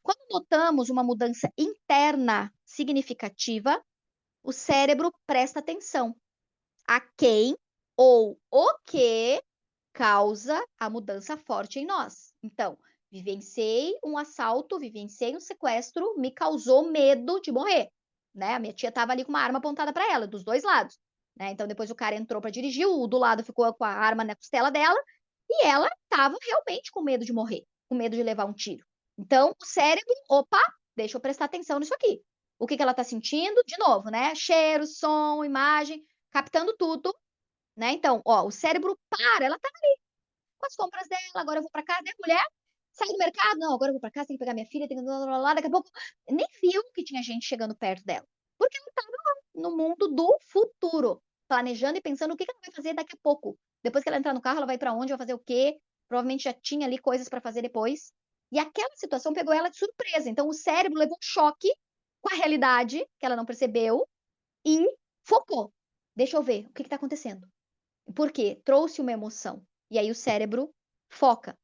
Quando notamos uma mudança interna significativa, o cérebro presta atenção a quem ou o que causa a mudança forte em nós. Então, vivenciei um assalto, vivenciei um sequestro, me causou medo de morrer, né? A minha tia estava ali com uma arma apontada para ela, dos dois lados, né? Então, depois o cara entrou para dirigir, o do lado ficou com a arma na costela dela e ela estava realmente com medo de morrer, com medo de levar um tiro. Então, o cérebro, opa, deixa eu prestar atenção nisso aqui. O que que ela está sentindo? De novo, né? Cheiro, som, imagem, captando tudo, né? Então, ó, o cérebro para, ela tá com as compras dela, agora eu vou para casa, né, mulher? Sai do mercado? Não, agora eu vou para casa, tem que pegar minha filha, tem que lá, daqui a pouco nem viu que tinha gente chegando perto dela. Porque ela estava no mundo do futuro, planejando e pensando o que ela vai fazer daqui a pouco. Depois que ela entrar no carro, ela vai para onde, vai fazer o quê? Provavelmente já tinha ali coisas para fazer depois. E aquela situação pegou ela de surpresa. Então o cérebro levou um choque com a realidade que ela não percebeu e focou. Deixa eu ver o que está acontecendo. Por quê? Trouxe uma emoção. E aí o cérebro foca.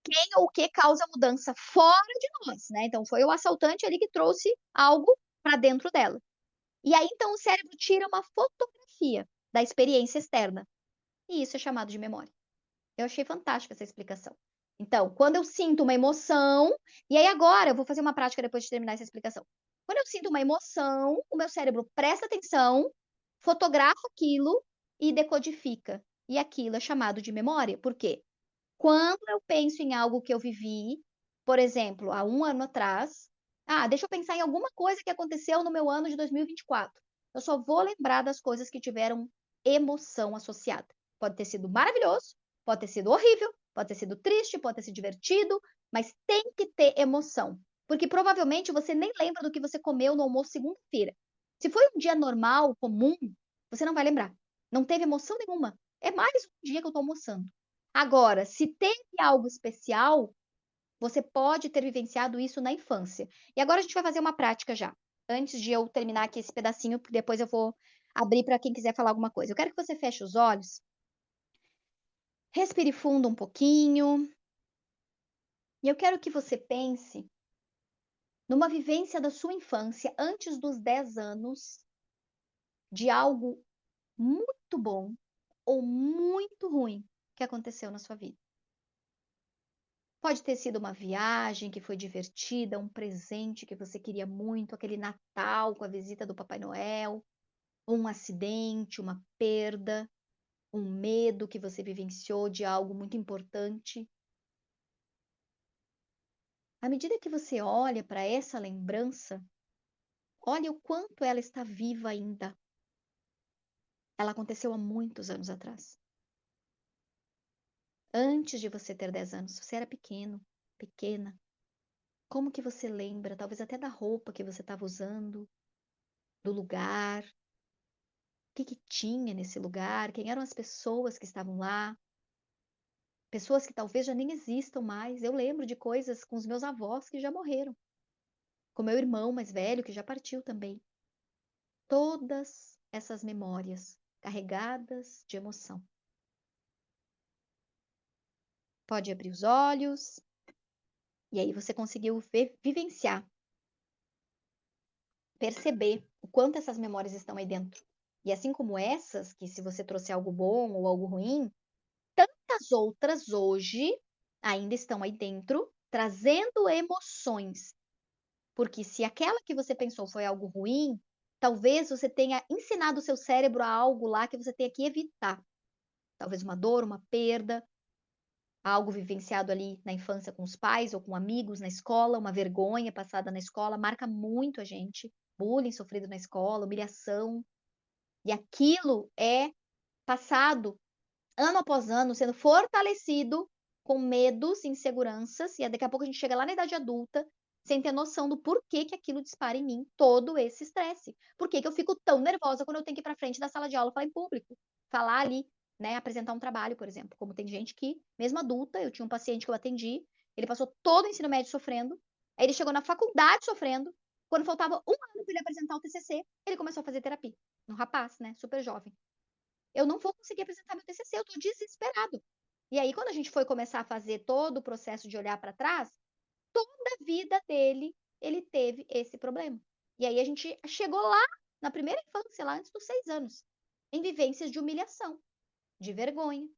Quem ou o que causa mudança fora de nós, né? Então foi o assaltante ali que trouxe algo para dentro dela. E aí então o cérebro tira uma fotografia da experiência externa. E isso é chamado de memória. Eu achei fantástica essa explicação. Então, quando eu sinto uma emoção, e aí agora eu vou fazer uma prática depois de terminar essa explicação. Quando eu sinto uma emoção, o meu cérebro presta atenção, fotografa aquilo e decodifica. E aquilo é chamado de memória. Por quê? Quando eu penso em algo que eu vivi, por exemplo, há um ano atrás, deixa eu pensar em alguma coisa que aconteceu no meu ano de 2024. Eu só vou lembrar das coisas que tiveram emoção associada. Pode ter sido maravilhoso, pode ter sido horrível, pode ter sido triste, pode ter sido divertido, mas tem que ter emoção. Porque provavelmente você nem lembra do que você comeu no almoço segunda-feira. Se foi um dia normal, comum, você não vai lembrar. Não teve emoção nenhuma. É mais um dia que eu estou almoçando. Agora, se teve algo especial, você pode ter vivenciado isso na infância. E agora a gente vai fazer uma prática já. Antes de eu terminar aqui esse pedacinho, porque depois eu vou abrir para quem quiser falar alguma coisa. Eu quero que você feche os olhos, respire fundo um pouquinho, e eu quero que você pense numa vivência da sua infância antes dos 10 anos, de algo muito bom ou muito ruim que aconteceu na sua vida. Pode ter sido uma viagem que foi divertida, um presente que você queria muito, aquele Natal com a visita do Papai Noel, um acidente, uma perda, um medo que você vivenciou de algo muito importante. À medida que você olha para essa lembrança, olha o quanto ela está viva ainda. Ela aconteceu há muitos anos atrás. Antes de você ter 10 anos, você era pequeno, pequena. Como que você lembra, talvez até da roupa que você estava usando, do lugar, o que que tinha nesse lugar, quem eram as pessoas que estavam lá, pessoas que talvez já nem existam mais. Eu lembro de coisas com os meus avós que já morreram, com meu irmão mais velho que já partiu também. Todas essas memórias carregadas de emoção. Pode abrir os olhos, e aí você conseguiu vivenciar, perceber o quanto essas memórias estão aí dentro. E assim como essas, que se você trouxe algo bom ou algo ruim, tantas outras hoje ainda estão aí dentro, trazendo emoções. Porque se aquela que você pensou foi algo ruim, talvez você tenha ensinado o seu cérebro a algo lá que você tenha que evitar. Talvez uma dor, uma perda, algo vivenciado ali na infância com os pais ou com amigos na escola, uma vergonha passada na escola, marca muito a gente. Bullying sofrido na escola, humilhação. E aquilo é passado ano após ano, sendo fortalecido com medos, inseguranças, e daqui a pouco a gente chega lá na idade adulta, sem ter noção do porquê que aquilo dispara em mim todo esse estresse. Por que que eu fico tão nervosa quando eu tenho que ir para frente da sala de aula falar em público? Falar ali, né, apresentar um trabalho, por exemplo. Como tem gente que, mesmo adulta, eu tinha um paciente que eu atendi, ele passou todo o ensino médio sofrendo, aí ele chegou na faculdade sofrendo, quando faltava um ano para ele apresentar o TCC, ele começou a fazer terapia. Um rapaz, né, super jovem. Eu não vou conseguir apresentar meu TCC, eu estou desesperado. E aí, quando a gente foi começar a fazer todo o processo de olhar para trás, toda a vida dele, ele teve esse problema. E aí a gente chegou lá na primeira infância, lá antes dos 6 anos, em vivências de humilhação, de vergonha.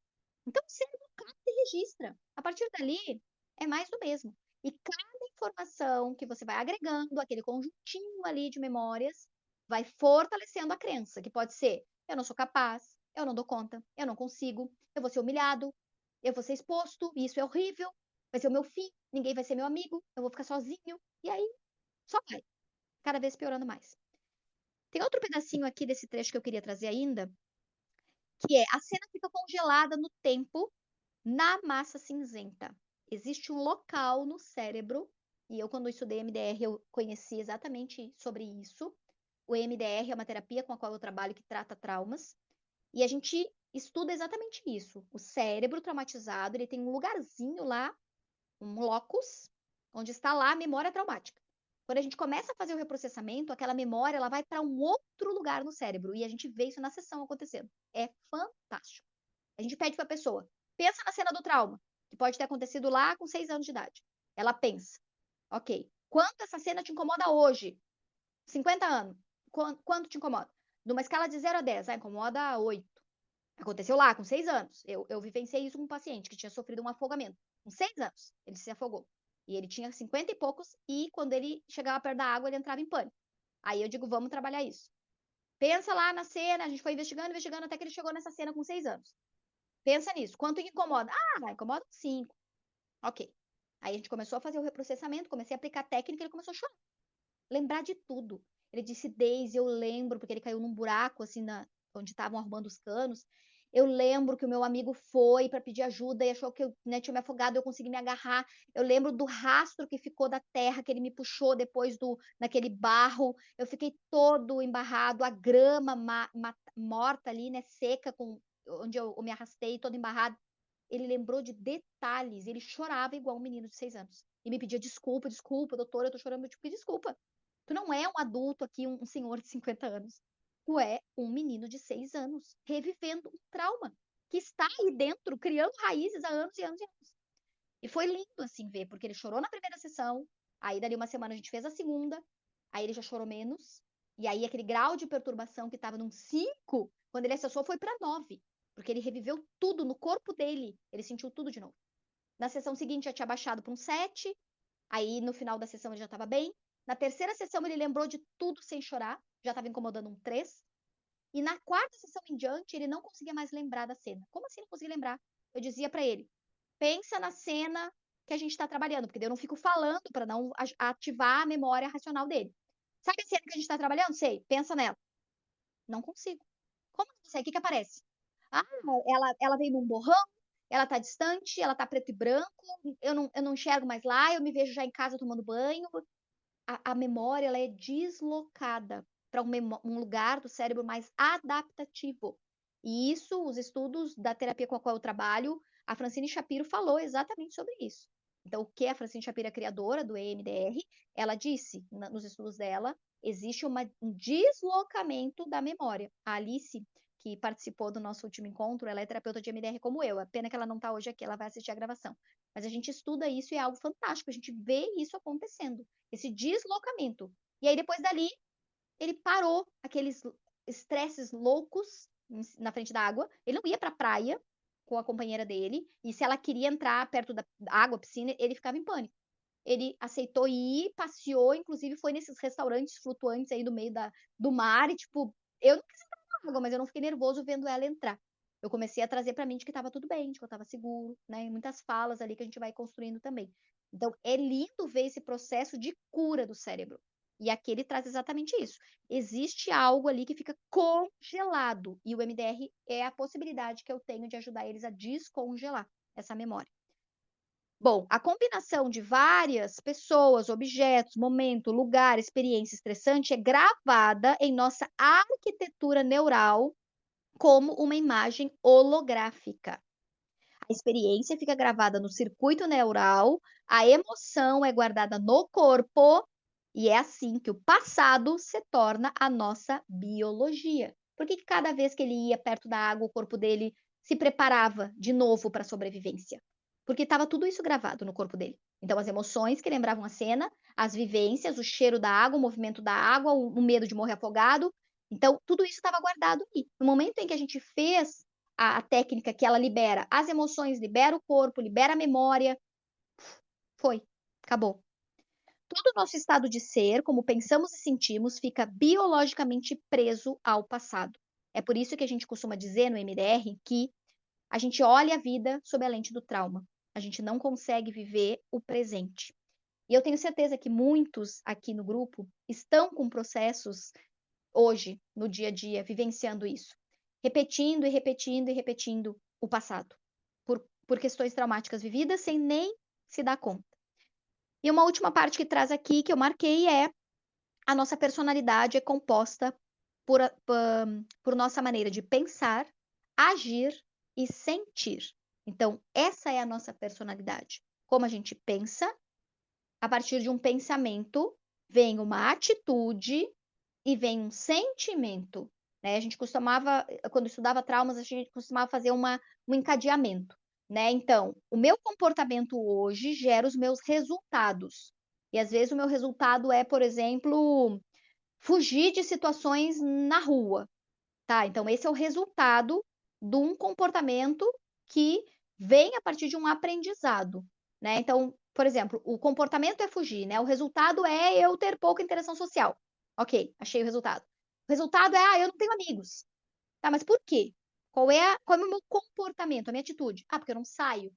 Então, o cérebro capta e registra. A partir dali, é mais do mesmo. E cada informação que você vai agregando, aquele conjuntinho ali de memórias, vai fortalecendo a crença, que pode ser: eu não sou capaz, eu não dou conta, eu não consigo, eu vou ser humilhado, eu vou ser exposto, e isso é horrível, vai ser o meu fim, ninguém vai ser meu amigo, eu vou ficar sozinho. E aí, só vai, cada vez piorando mais. Tem outro pedacinho aqui desse trecho que eu queria trazer ainda, que é: a cena fica congelada no tempo na massa cinzenta. Existe um local no cérebro, e eu, quando eu estudei MDR, eu conheci exatamente sobre isso. O EMDR é uma terapia com a qual eu trabalho que trata traumas, e a gente estuda exatamente isso. O cérebro traumatizado, ele tem um lugarzinho lá, um locus, onde está lá a memória traumática. Quando a gente começa a fazer o reprocessamento, aquela memória ela vai para um outro lugar no cérebro, e a gente vê isso na sessão acontecendo. É fantástico. A gente pede para a pessoa: pensa na cena do trauma, que pode ter acontecido lá com 6 anos de idade. Ela pensa: ok, quanto essa cena te incomoda hoje? 50 anos. Quanto te incomoda? Numa escala de 0 a 10, incomoda 8. Aconteceu lá com 6 anos. Eu vivenciei isso com um paciente que tinha sofrido um afogamento. Com 6 anos, ele se afogou. E ele tinha 50 e poucos, e quando ele chegava perto da água, ele entrava em pânico. Aí eu digo: vamos trabalhar isso. Pensa lá na cena, a gente foi investigando, investigando, até que ele chegou nessa cena com 6 anos. Pensa nisso. Quanto que incomoda? Ah, incomoda 5. Ok. Aí a gente começou a fazer o reprocessamento, comecei a aplicar técnica, ele começou a chorar. Lembrar de tudo. Ele disse: Deise, eu lembro, porque ele caiu num buraco, assim, onde estavam arrumando os canos. Eu lembro que o meu amigo foi para pedir ajuda e achou que eu, né, tinha me afogado, eu consegui me agarrar. Eu lembro do rastro que ficou da terra, que ele me puxou depois naquele barro. Eu fiquei todo embarrado, a grama morta ali, né, seca, onde eu me arrastei, todo embarrado. Ele lembrou de detalhes, ele chorava igual um menino de 6 anos. E me pedia: desculpa, desculpa, doutora, eu tô chorando. Eu tipo: desculpa. Tu não é um adulto aqui, um senhor de 50 anos. Tu é um menino de 6 anos, revivendo um trauma que está aí dentro, criando raízes há anos e anos e anos. E foi lindo, assim, ver, porque ele chorou na primeira sessão, aí dali uma semana a gente fez a segunda, aí ele já chorou menos, e aí aquele grau de perturbação que estava num 5, quando ele acessou, foi para 9, porque ele reviveu tudo no corpo dele, ele sentiu tudo de novo. Na sessão seguinte já tinha baixado para um 7, aí no final da sessão ele já estava bem. Na terceira sessão ele lembrou de tudo sem chorar, já estava incomodando um 3. E na quarta sessão em diante ele não conseguia mais lembrar da cena. Como assim não conseguia lembrar? Eu dizia para ele: pensa na cena que a gente está trabalhando, porque daí eu não fico falando para não ativar a memória racional dele. Sabe a cena que a gente está trabalhando? Sei, pensa nela. Não consigo. Como não consegue? O que que aparece? Ah, ela veio num borrão, ela tá distante, ela tá preto e branco, eu não enxergo mais lá, eu me vejo já em casa tomando banho. A memória, ela é deslocada para um lugar do cérebro mais adaptativo. E isso, os estudos da terapia com a qual eu trabalho, a Francine Shapiro falou exatamente sobre isso. Então, o que a Francine Shapiro, é criadora do EMDR, ela disse, nos estudos dela, existe um deslocamento da memória. A Alice, que participou do nosso último encontro, ela é terapeuta de EMDR como eu. É pena que ela não está hoje aqui, ela vai assistir a gravação. Mas a gente estuda isso e é algo fantástico, a gente vê isso acontecendo, esse deslocamento. E aí, depois dali, ele parou aqueles estresses loucos na frente da água. Ele não ia para a praia com a companheira dele, e se ela queria entrar perto da água, piscina, ele ficava em pânico. Ele aceitou ir, passeou, inclusive foi nesses restaurantes flutuantes aí do meio do mar, e tipo, eu não quis entrar na água, mas eu não fiquei nervoso vendo ela entrar. Eu comecei a trazer para mim de que estava tudo bem, de que eu estava seguro, né? E muitas falas ali que a gente vai construindo também. Então, é lindo ver esse processo de cura do cérebro. E aqui ele traz exatamente isso. Existe algo ali que fica congelado, e o MDR é a possibilidade que eu tenho de ajudar eles a descongelar essa memória. Bom, a combinação de várias pessoas, objetos, momento, lugar, experiência estressante é gravada em nossa arquitetura neural como uma imagem holográfica. A experiência fica gravada no circuito neural, a emoção é guardada no corpo, e é assim que o passado se torna a nossa biologia. Por que cada vez que ele ia perto da água, o corpo dele se preparava de novo para a sobrevivência? Porque estava tudo isso gravado no corpo dele. Então, as emoções que lembravam a cena, as vivências, o cheiro da água, o movimento da água, o medo de morrer afogado. Então, tudo isso estava guardado ali. No momento em que a gente fez a técnica que ela libera as emoções, libera o corpo, libera a memória, foi, acabou. Todo o nosso estado de ser, como pensamos e sentimos, fica biologicamente preso ao passado. É por isso que a gente costuma dizer no MDR que a gente olha a vida sob a lente do trauma. A gente não consegue viver o presente. E eu tenho certeza que muitos aqui no grupo estão com processos hoje, no dia a dia, vivenciando isso. Repetindo e repetindo e repetindo o passado. Por questões traumáticas vividas sem nem se dar conta. E uma última parte que traz aqui, que eu marquei, é a nossa personalidade é composta por nossa maneira de pensar, agir e sentir. Então, essa é a nossa personalidade. Como a gente pensa, a partir de um pensamento, vem uma atitude e vem um sentimento, né? A gente costumava, quando estudava traumas, a gente costumava fazer um encadeamento, né? Então, o meu comportamento hoje gera os meus resultados. E às vezes o meu resultado é, por exemplo, fugir de situações na rua, tá? Então, esse é o resultado de um comportamento que vem a partir de um aprendizado, né? Então, por exemplo, o comportamento é fugir, né? O resultado é eu ter pouca interação social. Ok, achei o resultado. O resultado é, eu não tenho amigos. Tá, mas por quê? Qual é o meu comportamento, a minha atitude? Ah, porque eu não saio.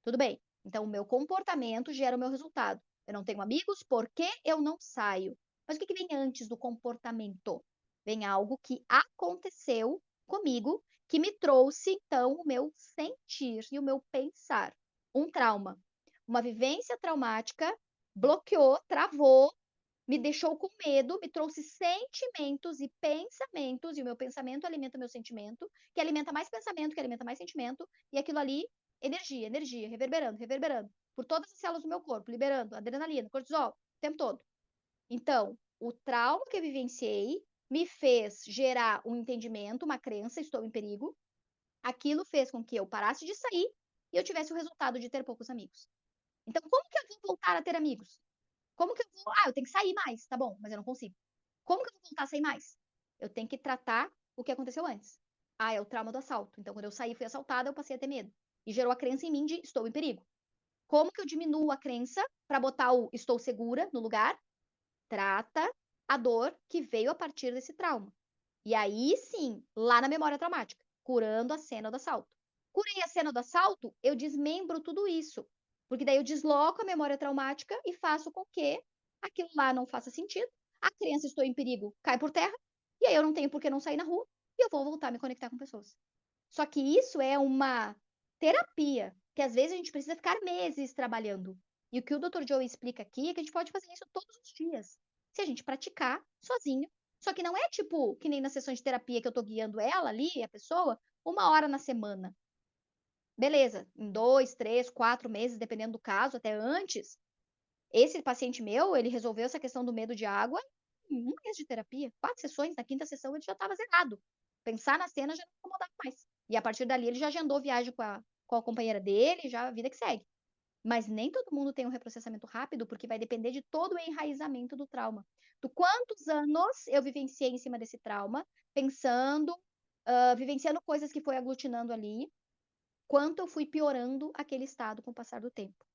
Tudo bem. Então, o meu comportamento gera o meu resultado. Eu não tenho amigos porque eu não saio. Mas o que vem antes do comportamento? Vem algo que aconteceu comigo, que me trouxe, então, o meu sentir e o meu pensar. Um trauma. Uma vivência traumática bloqueou, travou, me deixou com medo, me trouxe sentimentos e pensamentos, e o meu pensamento alimenta o meu sentimento, que alimenta mais pensamento, que alimenta mais sentimento, e aquilo ali, energia, energia, reverberando, reverberando, por todas as células do meu corpo, liberando adrenalina, cortisol, o tempo todo. Então, o trauma que eu vivenciei me fez gerar um entendimento, uma crença, estou em perigo. Aquilo fez com que eu parasse de sair e eu tivesse o resultado de ter poucos amigos. Então, como que eu vou voltar a ter amigos? Como que eu vou? Ah, eu tenho que sair mais, tá bom, mas eu não consigo. Como que eu vou voltar a sair mais? Eu tenho que tratar o que aconteceu antes. Ah, é o trauma do assalto. Então, quando eu saí e fui assaltada, eu passei a ter medo. E gerou a crença em mim de estou em perigo. Como que eu diminuo a crença para botar o estou segura no lugar? Trata a dor que veio a partir desse trauma. E aí sim, lá na memória traumática, curando a cena do assalto. Curei a cena do assalto, eu desmembro tudo isso. Porque daí eu desloco a memória traumática e faço com que aquilo lá não faça sentido. A criança estou em perigo cai por terra, e aí eu não tenho por que não sair na rua, e eu vou voltar a me conectar com pessoas. Só que isso é terapia, que às vezes a gente precisa ficar meses trabalhando. E o que o Dr. Joe explica aqui é que a gente pode fazer isso todos os dias, se a gente praticar sozinho. Só que não é tipo que nem na sessão de terapia que eu tô guiando ela ali, a pessoa, 1 hora na semana. Beleza, em 2, 3, 4 meses, dependendo do caso, até antes. Esse paciente meu, ele resolveu essa questão do medo de água em 1 mês de terapia. 4 sessões, na 5ª sessão ele já estava zerado. Pensar na cena já não incomodava mais. E a partir dali ele já agendou viagem com a companheira dele, já a vida que segue. Mas nem todo mundo tem um reprocessamento rápido, porque vai depender de todo o enraizamento do trauma. Do quantos anos eu vivenciei em cima desse trauma, pensando, vivenciando coisas que foi aglutinando ali, quanto eu fui piorando aquele estado com o passar do tempo.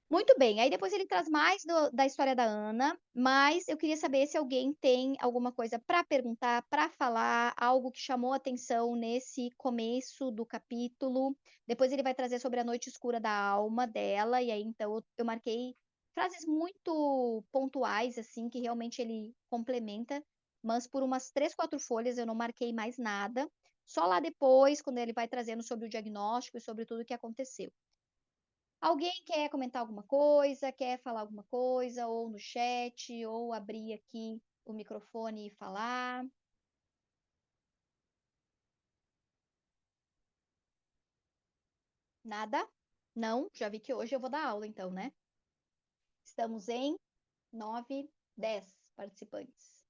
Muito bem, aí depois ele traz mais da história da Ana, mas eu queria saber se alguém tem alguma coisa para perguntar, para falar, algo que chamou a atenção nesse começo do capítulo. Depois ele vai trazer sobre a noite escura da alma dela, e aí então eu marquei frases muito pontuais, assim, que realmente ele complementa, mas por umas 3, 4 folhas eu não marquei mais nada. Só lá depois, quando ele vai trazendo sobre o diagnóstico e sobre tudo o que aconteceu. Alguém quer comentar alguma coisa, quer falar alguma coisa, ou no chat, ou abrir aqui o microfone e falar? Nada? Não? Já vi que hoje eu vou dar aula, então, né? Estamos em 9, 10 participantes.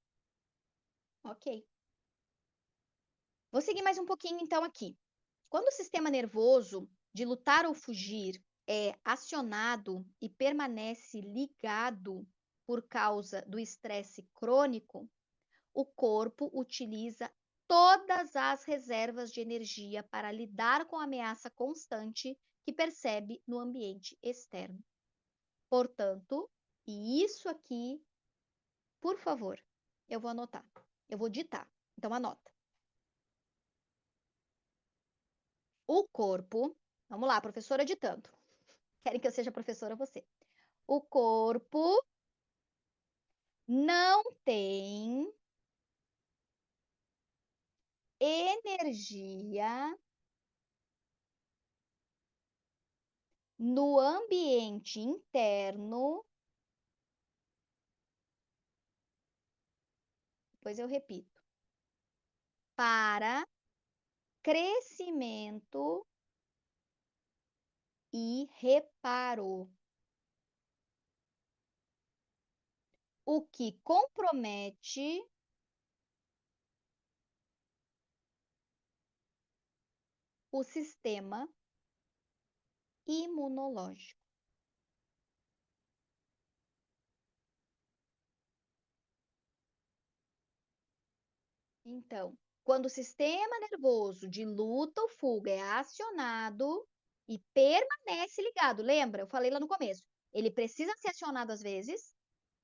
Ok. Vou seguir mais um pouquinho, então, aqui. Quando o sistema nervoso de lutar ou fugir é acionado e permanece ligado por causa do estresse crônico, o corpo utiliza todas as reservas de energia para lidar com a ameaça constante que percebe no ambiente externo. Portanto, e isso aqui, por favor, eu vou anotar, eu vou ditar. Então, anota. O corpo, vamos lá, professora ditando. Querem que eu seja professora você? O corpo não tem energia no ambiente interno, depois eu repito, para crescimento e reparo, o que compromete o sistema imunológico. Então, quando o sistema nervoso de luta ou fuga é acionado e permanece ligado, lembra? Eu falei lá no começo. Ele precisa ser acionado às vezes,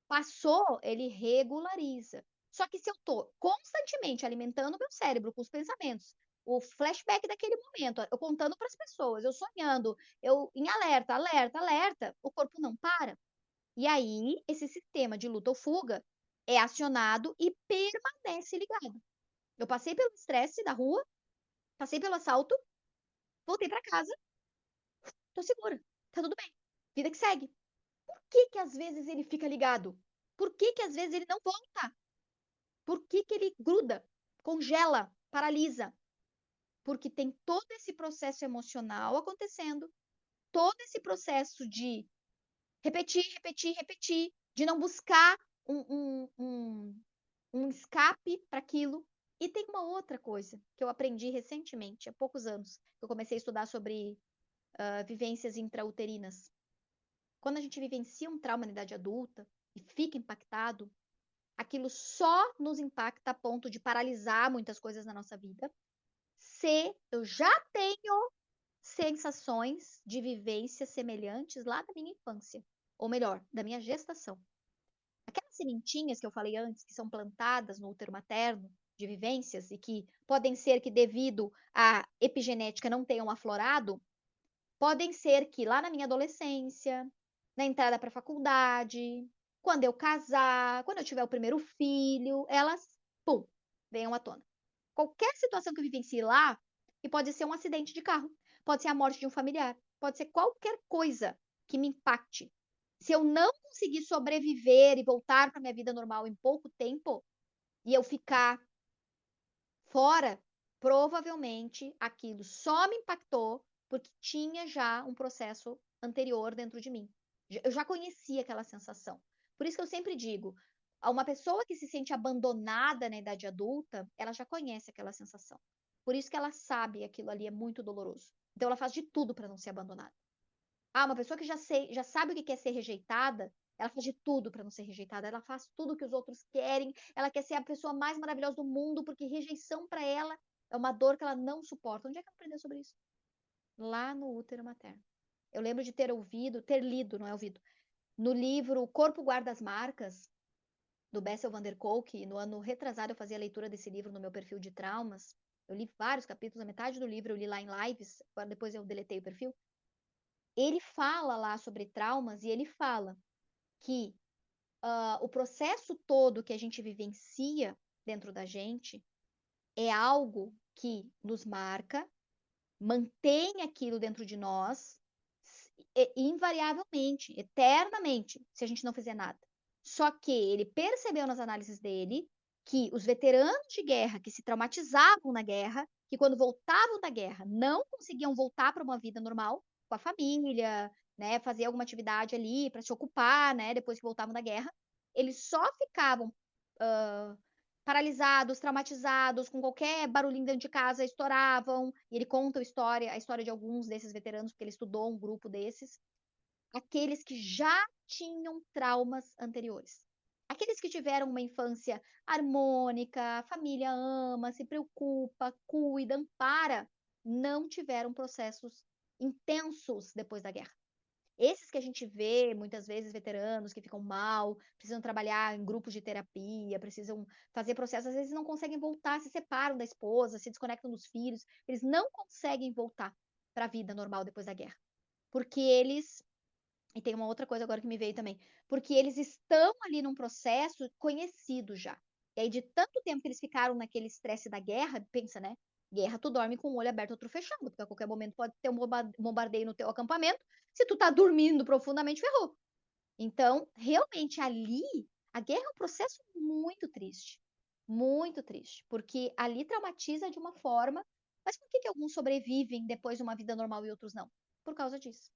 passou, ele regulariza. Só que se eu estou constantemente alimentando o meu cérebro com os pensamentos, o flashback daquele momento, eu contando para as pessoas, eu sonhando, eu em alerta, alerta, alerta, o corpo não para. E aí, esse sistema de luta ou fuga é acionado e permanece ligado. Eu passei pelo estresse da rua, passei pelo assalto, voltei para casa, tô segura, tá tudo bem, vida que segue. Por que que às vezes ele fica ligado? Por que que às vezes ele não volta? Por que que ele gruda, congela, paralisa? Porque tem todo esse processo emocional acontecendo, todo esse processo de repetir, repetir, repetir, de não buscar um escape para aquilo. E tem uma outra coisa que eu aprendi recentemente, há poucos anos, que eu comecei a estudar sobre vivências intrauterinas. Quando a gente vivencia um trauma na idade adulta e fica impactado, aquilo só nos impacta a ponto de paralisar muitas coisas na nossa vida. Se eu já tenho sensações de vivências semelhantes lá da minha infância, ou melhor, da minha gestação. Aquelas sementinhas que eu falei antes, que são plantadas no útero materno, de vivências, e que podem ser que, devido à epigenética, não tenham aflorado, podem ser que lá na minha adolescência, na entrada para a faculdade, quando eu casar, quando eu tiver o primeiro filho, elas, pum, venham à tona. Qualquer situação que eu vivencie lá, e pode ser um acidente de carro, pode ser a morte de um familiar, pode ser qualquer coisa que me impacte. Se eu não conseguir sobreviver e voltar para minha vida normal em pouco tempo, e eu ficar fora, provavelmente aquilo só me impactou porque tinha já um processo anterior dentro de mim. Eu já conhecia aquela sensação. Por isso que eu sempre digo, a uma pessoa que se sente abandonada na idade adulta, ela já conhece aquela sensação. Por isso que ela sabe que aquilo ali é muito doloroso. Então ela faz de tudo para não ser abandonada. Ah, uma pessoa que já sabe o que quer ser rejeitada, ela faz de tudo para não ser rejeitada. Ela faz tudo que os outros querem. Ela quer ser a pessoa mais maravilhosa do mundo, porque rejeição para ela é uma dor que ela não suporta. Onde é que ela aprendeu sobre isso? Lá no útero materno. Eu lembro de ter ouvido, ter lido, não é ouvido, no livro O Corpo Guarda as Marcas, do Bessel van der Kolk. No ano retrasado eu fazia a leitura desse livro no meu perfil de traumas. Eu li vários capítulos, a metade do livro eu li lá em lives, agora depois eu deletei o perfil. Ele fala lá sobre traumas e ele fala que o processo todo que a gente vivencia dentro da gente é algo que nos marca, mantém aquilo dentro de nós invariavelmente, eternamente, se a gente não fizer nada. Só que ele percebeu nas análises dele que os veteranos de guerra que se traumatizavam na guerra, que quando voltavam da guerra não conseguiam voltar para uma vida normal com a família, né, fazer alguma atividade ali para se ocupar, né, depois que voltavam da guerra, eles só ficavam paralisados, traumatizados, com qualquer barulhinho dentro de casa, estouravam. E ele conta a história de alguns desses veteranos, porque ele estudou um grupo desses. Aqueles que já tinham traumas anteriores. Aqueles que tiveram uma infância harmônica, a família ama, se preocupa, cuida, ampara, não tiveram processos intensos depois da guerra. Esses que a gente vê, muitas vezes, veteranos que ficam mal, precisam trabalhar em grupos de terapia, precisam fazer processos, às vezes não conseguem voltar, se separam da esposa, se desconectam dos filhos, eles não conseguem voltar para a vida normal depois da guerra. Porque eles. E tem uma outra coisa agora que me veio também. Porque eles estão ali num processo conhecido já. E aí, de tanto tempo que eles ficaram naquele estresse da guerra, pensa, né? Guerra, tu dorme com um olho aberto, outro fechado, porque a qualquer momento pode ter um bombardeio no teu acampamento. Se tu tá dormindo profundamente, ferrou. Então, realmente ali, a guerra é um processo muito triste, porque ali traumatiza de uma forma. Mas por que que alguns sobrevivem depois de uma vida normal e outros não? Por causa disso.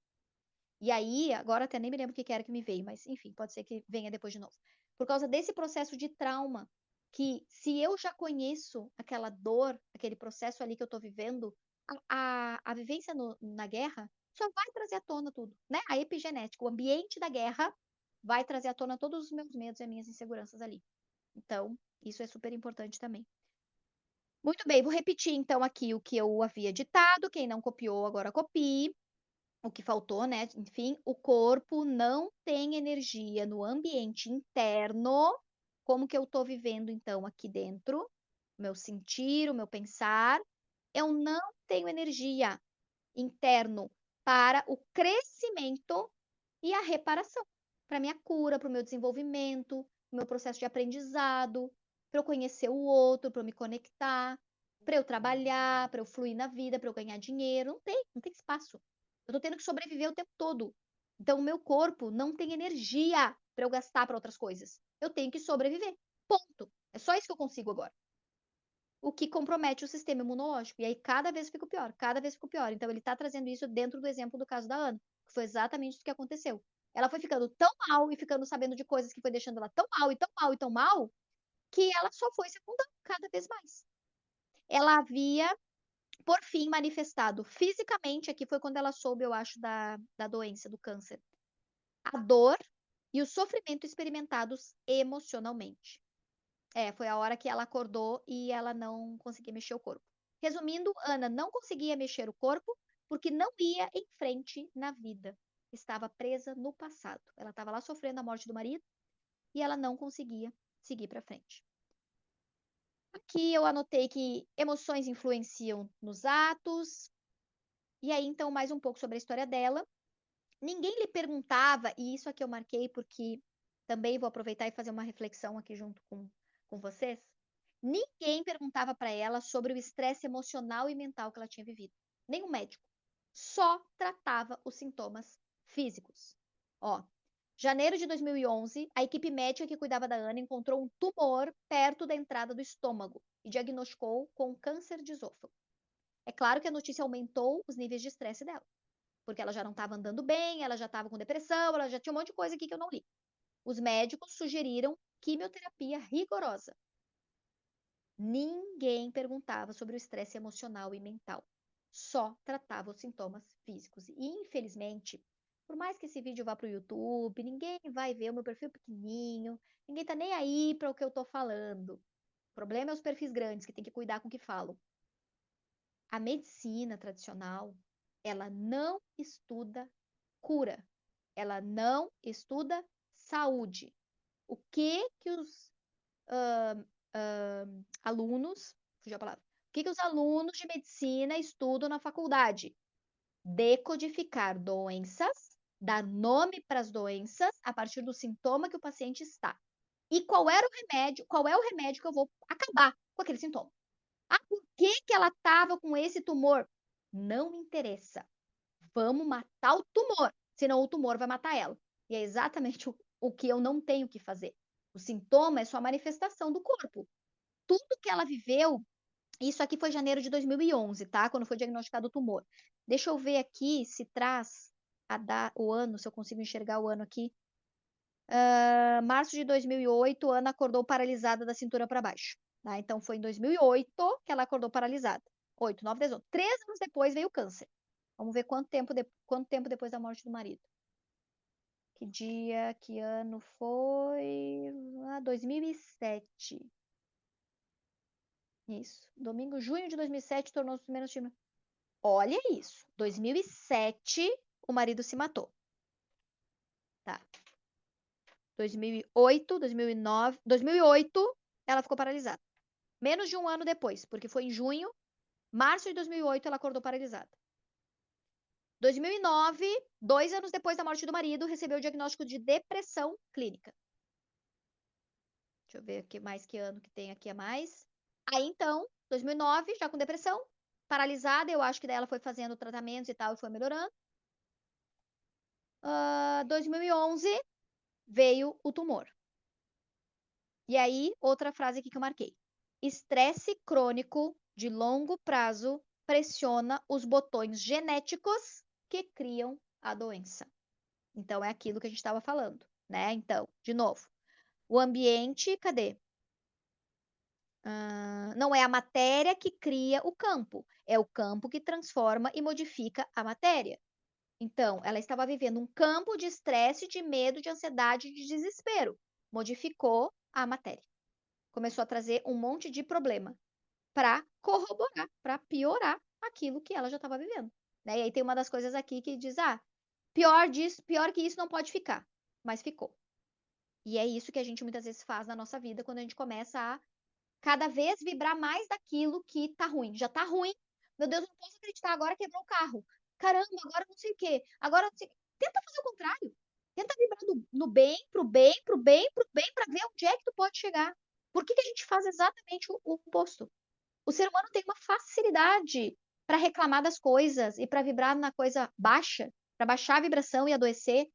E aí, agora até nem me lembro o que que era que me veio, mas enfim, pode ser que venha depois de novo. Por causa desse processo de trauma, que se eu já conheço aquela dor, aquele processo ali que eu tô vivendo, a vivência na guerra só vai trazer à tona tudo, né? A epigenética, o ambiente da guerra vai trazer à tona todos os meus medos e as minhas inseguranças ali. Então, isso é super importante também. Muito bem, vou repetir então aqui o que eu havia ditado. Quem não copiou, agora copie o que faltou, né? Enfim, o corpo não tem energia no ambiente interno, como que eu tô vivendo então aqui dentro, meu sentir, o meu pensar, eu não tenho energia interno para o crescimento e a reparação, para minha cura, para o meu desenvolvimento, meu processo de aprendizado, para eu conhecer o outro, para eu me conectar, para eu trabalhar, para eu fluir na vida, para eu ganhar dinheiro. Não tem espaço. Eu tô tendo que sobreviver o tempo todo. Então, o meu corpo não tem energia para eu gastar para outras coisas. Eu tenho que sobreviver. Ponto. É só isso que eu consigo agora. O que compromete o sistema imunológico. E aí, cada vez fica pior, cada vez fica pior. Então, ele está trazendo isso dentro do exemplo do caso da Ana, que foi exatamente isso que aconteceu. Ela foi ficando tão mal e ficando sabendo de coisas que foi deixando ela tão mal e tão mal e tão mal, que ela só foi se afundando cada vez mais. Ela havia por fim, manifestado fisicamente, aqui foi quando ela soube, eu acho, da doença, do câncer, a dor e o sofrimento experimentados emocionalmente. Foi a hora que ela acordou e ela não conseguia mexer o corpo. Resumindo, Ana não conseguia mexer o corpo porque não ia em frente na vida. Estava presa no passado. Ela estava lá sofrendo a morte do marido e ela não conseguia seguir para frente. Aqui eu anotei que emoções influenciam nos atos, e aí, então, mais um pouco sobre a história dela. Ninguém lhe perguntava, e isso aqui eu marquei porque também vou aproveitar e fazer uma reflexão aqui junto com vocês. Ninguém perguntava para ela sobre o estresse emocional e mental que ela tinha vivido. Nem o médico. só tratava os sintomas físicos. Ó, janeiro de 2011, a equipe médica que cuidava da Ana encontrou um tumor perto da entrada do estômago e diagnosticou com câncer de esôfago. É claro que a notícia aumentou os níveis de estresse dela, porque ela já não estava andando bem, ela já estava com depressão, ela já tinha um monte de coisa aqui que eu não li. Os médicos sugeriram quimioterapia rigorosa. Ninguém perguntava sobre o estresse emocional e mental. Só tratava os sintomas físicos. E, infelizmente, por mais que esse vídeo vá para o YouTube, ninguém vai ver o meu perfil pequenininho, ninguém tá nem aí para o que eu tô falando. O problema é os perfis grandes, que tem que cuidar com o que falam. A medicina tradicional, ela não estuda cura. Ela não estuda saúde. O que que os alunos, fugiu a palavra, o que que os alunos de medicina estudam na faculdade? Decodificar doenças, dar nome para as doenças a partir do sintoma que o paciente está. E qual era o remédio? Qual é o remédio que eu vou acabar com aquele sintoma? Ah, por que que ela estava com esse tumor? Não interessa. Vamos matar o tumor, senão o tumor vai matar ela. E é exatamente o que eu não tenho que fazer. O sintoma é só a manifestação do corpo. Tudo que ela viveu, isso aqui foi janeiro de 2011, tá? Quando foi diagnosticado o tumor. Deixa eu ver aqui se traz o ano, se eu consigo enxergar o ano aqui. Março de 2008, Ana acordou paralisada da cintura para baixo. Tá? Então, foi em 2008 que ela acordou paralisada. 8, 9, 10, 11. 3 anos depois veio o câncer. Vamos ver quanto tempo depois da morte do marido. Que dia, que ano foi? 2007. Isso. Domingo, junho de 2007, tornou-se menos time. Olha isso. 2007, o marido se matou. Tá. 2008, 2009, 2008, ela ficou paralisada. Menos de um ano depois, porque foi em junho, março de 2008, ela acordou paralisada. 2009, 2 anos depois da morte do marido, recebeu o diagnóstico de depressão clínica. Deixa eu ver aqui mais que ano que tem aqui a mais. Aí então, 2009, já com depressão, paralisada, eu acho que daí ela foi fazendo tratamentos e tal e foi melhorando. 2011 veio o tumor. E aí, outra frase aqui que eu marquei. Estresse crônico de longo prazo pressiona os botões genéticos que criam a doença. Então, é aquilo que a gente estava falando, né? Então, de novo, o ambiente, cadê? Não é a matéria que cria o campo, é o campo que transforma e modifica a matéria. Então, ela estava vivendo um campo de estresse, de medo, de ansiedade, de desespero. Modificou a matéria. Começou a trazer um monte de problema para corroborar, para piorar aquilo que ela já estava vivendo. Né? E aí tem uma das coisas aqui que diz: pior que isso não pode ficar. Mas ficou. E é isso que a gente muitas vezes faz na nossa vida quando a gente começa a cada vez vibrar mais daquilo que tá ruim. Já tá ruim. Meu Deus, eu não posso acreditar, agora quebrou o carro. Caramba, agora não sei o quê. Agora não sei o quê. Tenta fazer o contrário. Tenta vibrar no bem, pro bem, pro bem, pro bem, para ver onde é que tu pode chegar. Por que que a gente faz exatamente o oposto? O ser humano tem uma facilidade para reclamar das coisas e para vibrar na coisa baixa, para baixar a vibração e adoecer.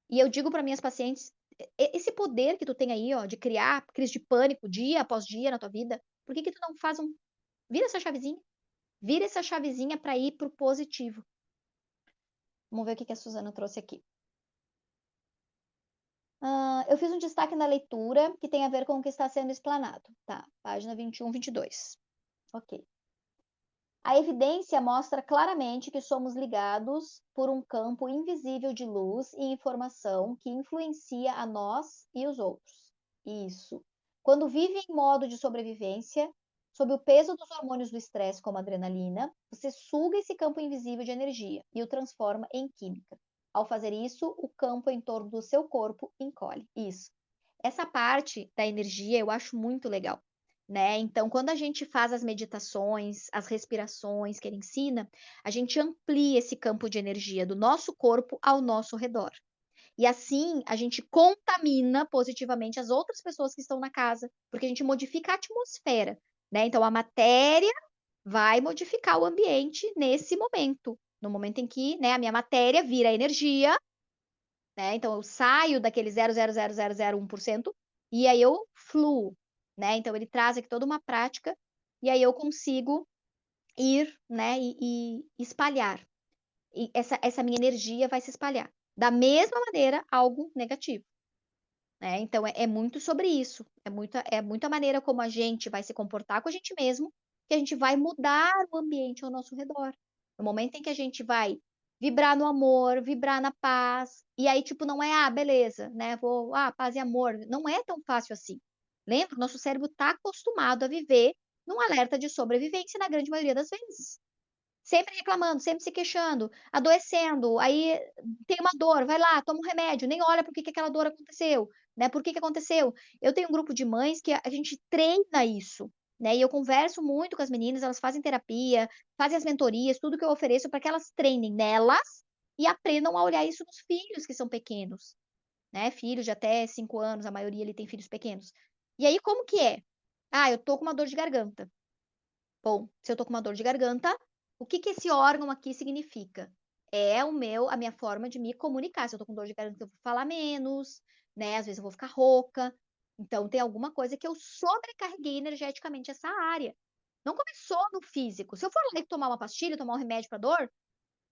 E eu digo para minhas pacientes, esse poder que tu tem aí, ó, de criar crise de pânico dia após dia na tua vida, por que que tu não faz vira essa chavezinha? Vira essa chavezinha para ir pro positivo. Vamos ver o que que a Suzana trouxe aqui. Eu fiz um destaque na leitura que tem a ver com o que está sendo explanado. Tá, página 21, 22. Ok. A evidência mostra claramente que somos ligados por um campo invisível de luz e informação que influencia a nós e os outros. Isso. Quando vive em modo de sobrevivência, sob o peso dos hormônios do estresse, como a adrenalina, você suga esse campo invisível de energia e o transforma em química. Ao fazer isso, o campo em torno do seu corpo encolhe. Isso. Essa parte da energia eu acho muito legal. Né? Então, quando a gente faz as meditações, as respirações que ele ensina, a gente amplia esse campo de energia do nosso corpo ao nosso redor. E assim, a gente contamina positivamente as outras pessoas que estão na casa, porque a gente modifica a atmosfera, né? Então, a matéria vai modificar o ambiente nesse momento. No momento em que, né, a minha matéria vira energia, né? Então eu saio daquele 0,00001% e aí eu fluo, né? Então ele traz aqui toda uma prática e aí eu consigo ir, né, e espalhar. E essa minha energia vai se espalhar. Da mesma maneira, algo negativo, né? Então é muito sobre isso. É muita maneira como a gente vai se comportar com a gente mesmo, que a gente vai mudar o ambiente ao nosso redor. No momento em que a gente vai vibrar no amor, vibrar na paz, e aí, tipo, não é, beleza, né? Paz e amor. Não é tão fácil assim. Lembra? O nosso cérebro está acostumado a viver num alerta de sobrevivência na grande maioria das vezes. Sempre reclamando, sempre se queixando, adoecendo, aí tem uma dor, vai lá, toma um remédio, nem olha por que que aquela dor aconteceu, né? Por que que aconteceu? Eu tenho um grupo de mães que a gente treina isso, né? E eu converso muito com as meninas, elas fazem terapia, fazem as mentorias, tudo que eu ofereço para que elas treinem nelas e aprendam a olhar isso nos filhos que são pequenos, né? Filhos de até 5 anos, a maioria ali tem filhos pequenos. E aí, como que é? Eu tô com uma dor de garganta. Bom, se eu tô com uma dor de garganta, o que que esse órgão aqui significa? É a minha forma de me comunicar. Se eu tô com dor de garganta, eu vou falar menos, né? Às vezes eu vou ficar rouca. Então tem alguma coisa que eu sobrecarreguei energeticamente essa área. Não começou no físico. Se eu for lá e tomar uma pastilha, tomar um remédio para dor,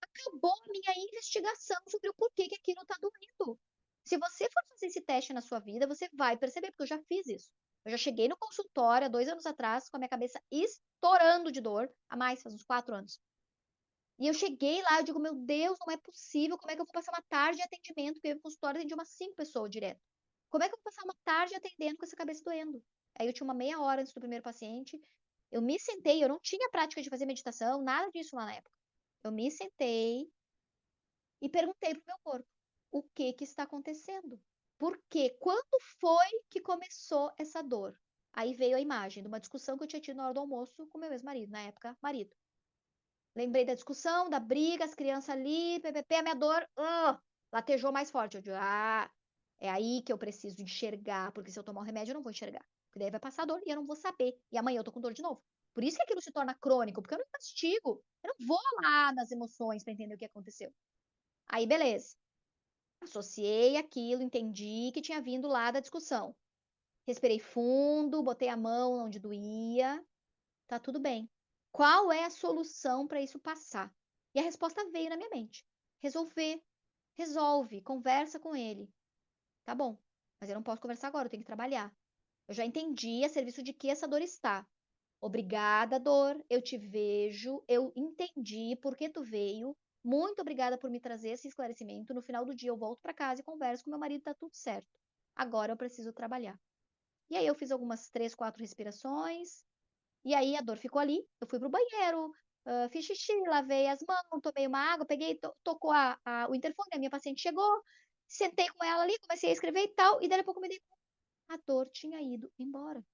acabou a minha investigação sobre o porquê que aquilo está doendo. Se você for fazer esse teste na sua vida, você vai perceber, porque eu já fiz isso. Eu já cheguei no consultório há 2 anos atrás, com a minha cabeça estourando de dor, há mais, faz uns 4 anos. E eu cheguei lá, eu digo, meu Deus, não é possível, como é que eu vou passar uma tarde de atendimento? Porque eu no consultório atendi umas 5 pessoas direto. Como é que eu vou passar uma tarde atendendo com essa cabeça doendo? Aí eu tinha uma meia hora antes do primeiro paciente, eu me sentei, eu não tinha prática de fazer meditação, nada disso lá na época. Eu me sentei, e perguntei para o meu corpo: o que que está acontecendo? Por quê? Quando foi que começou essa dor? Aí veio a imagem de uma discussão que eu tinha tido na hora do almoço com meu ex-marido, na época, marido. Lembrei da discussão, da briga, as crianças ali, ppp, a minha dor, latejou mais forte. Eu digo, é aí que eu preciso enxergar, porque se eu tomar o remédio eu não vou enxergar. Porque daí vai passar a dor e eu não vou saber. E amanhã eu tô com dor de novo. Por isso que aquilo se torna crônico, porque eu não investigo. Eu não vou lá nas emoções para entender o que aconteceu. Aí, beleza. Associei aquilo, entendi que tinha vindo lá da discussão. Respirei fundo, botei a mão onde doía. Tá tudo bem. Qual é a solução para isso passar? E a resposta veio na minha mente. Resolver. Resolve, conversa com ele. Tá bom, mas eu não posso conversar agora, eu tenho que trabalhar. Eu já entendi a serviço de que essa dor está. Obrigada, dor. Eu te vejo. Eu entendi por que tu veio. Muito obrigada por me trazer esse esclarecimento. No final do dia, eu volto para casa e converso com meu marido, tá tudo certo. Agora eu preciso trabalhar. E aí eu fiz algumas 3, 4 respirações. E aí a dor ficou ali. Eu fui pro banheiro, fiz xixi, lavei as mãos, tomei uma água, peguei, tocou o interfone, a minha paciente chegou, sentei com ela ali, comecei a escrever e tal. E daí a pouco eu me dei conta. A dor tinha ido embora.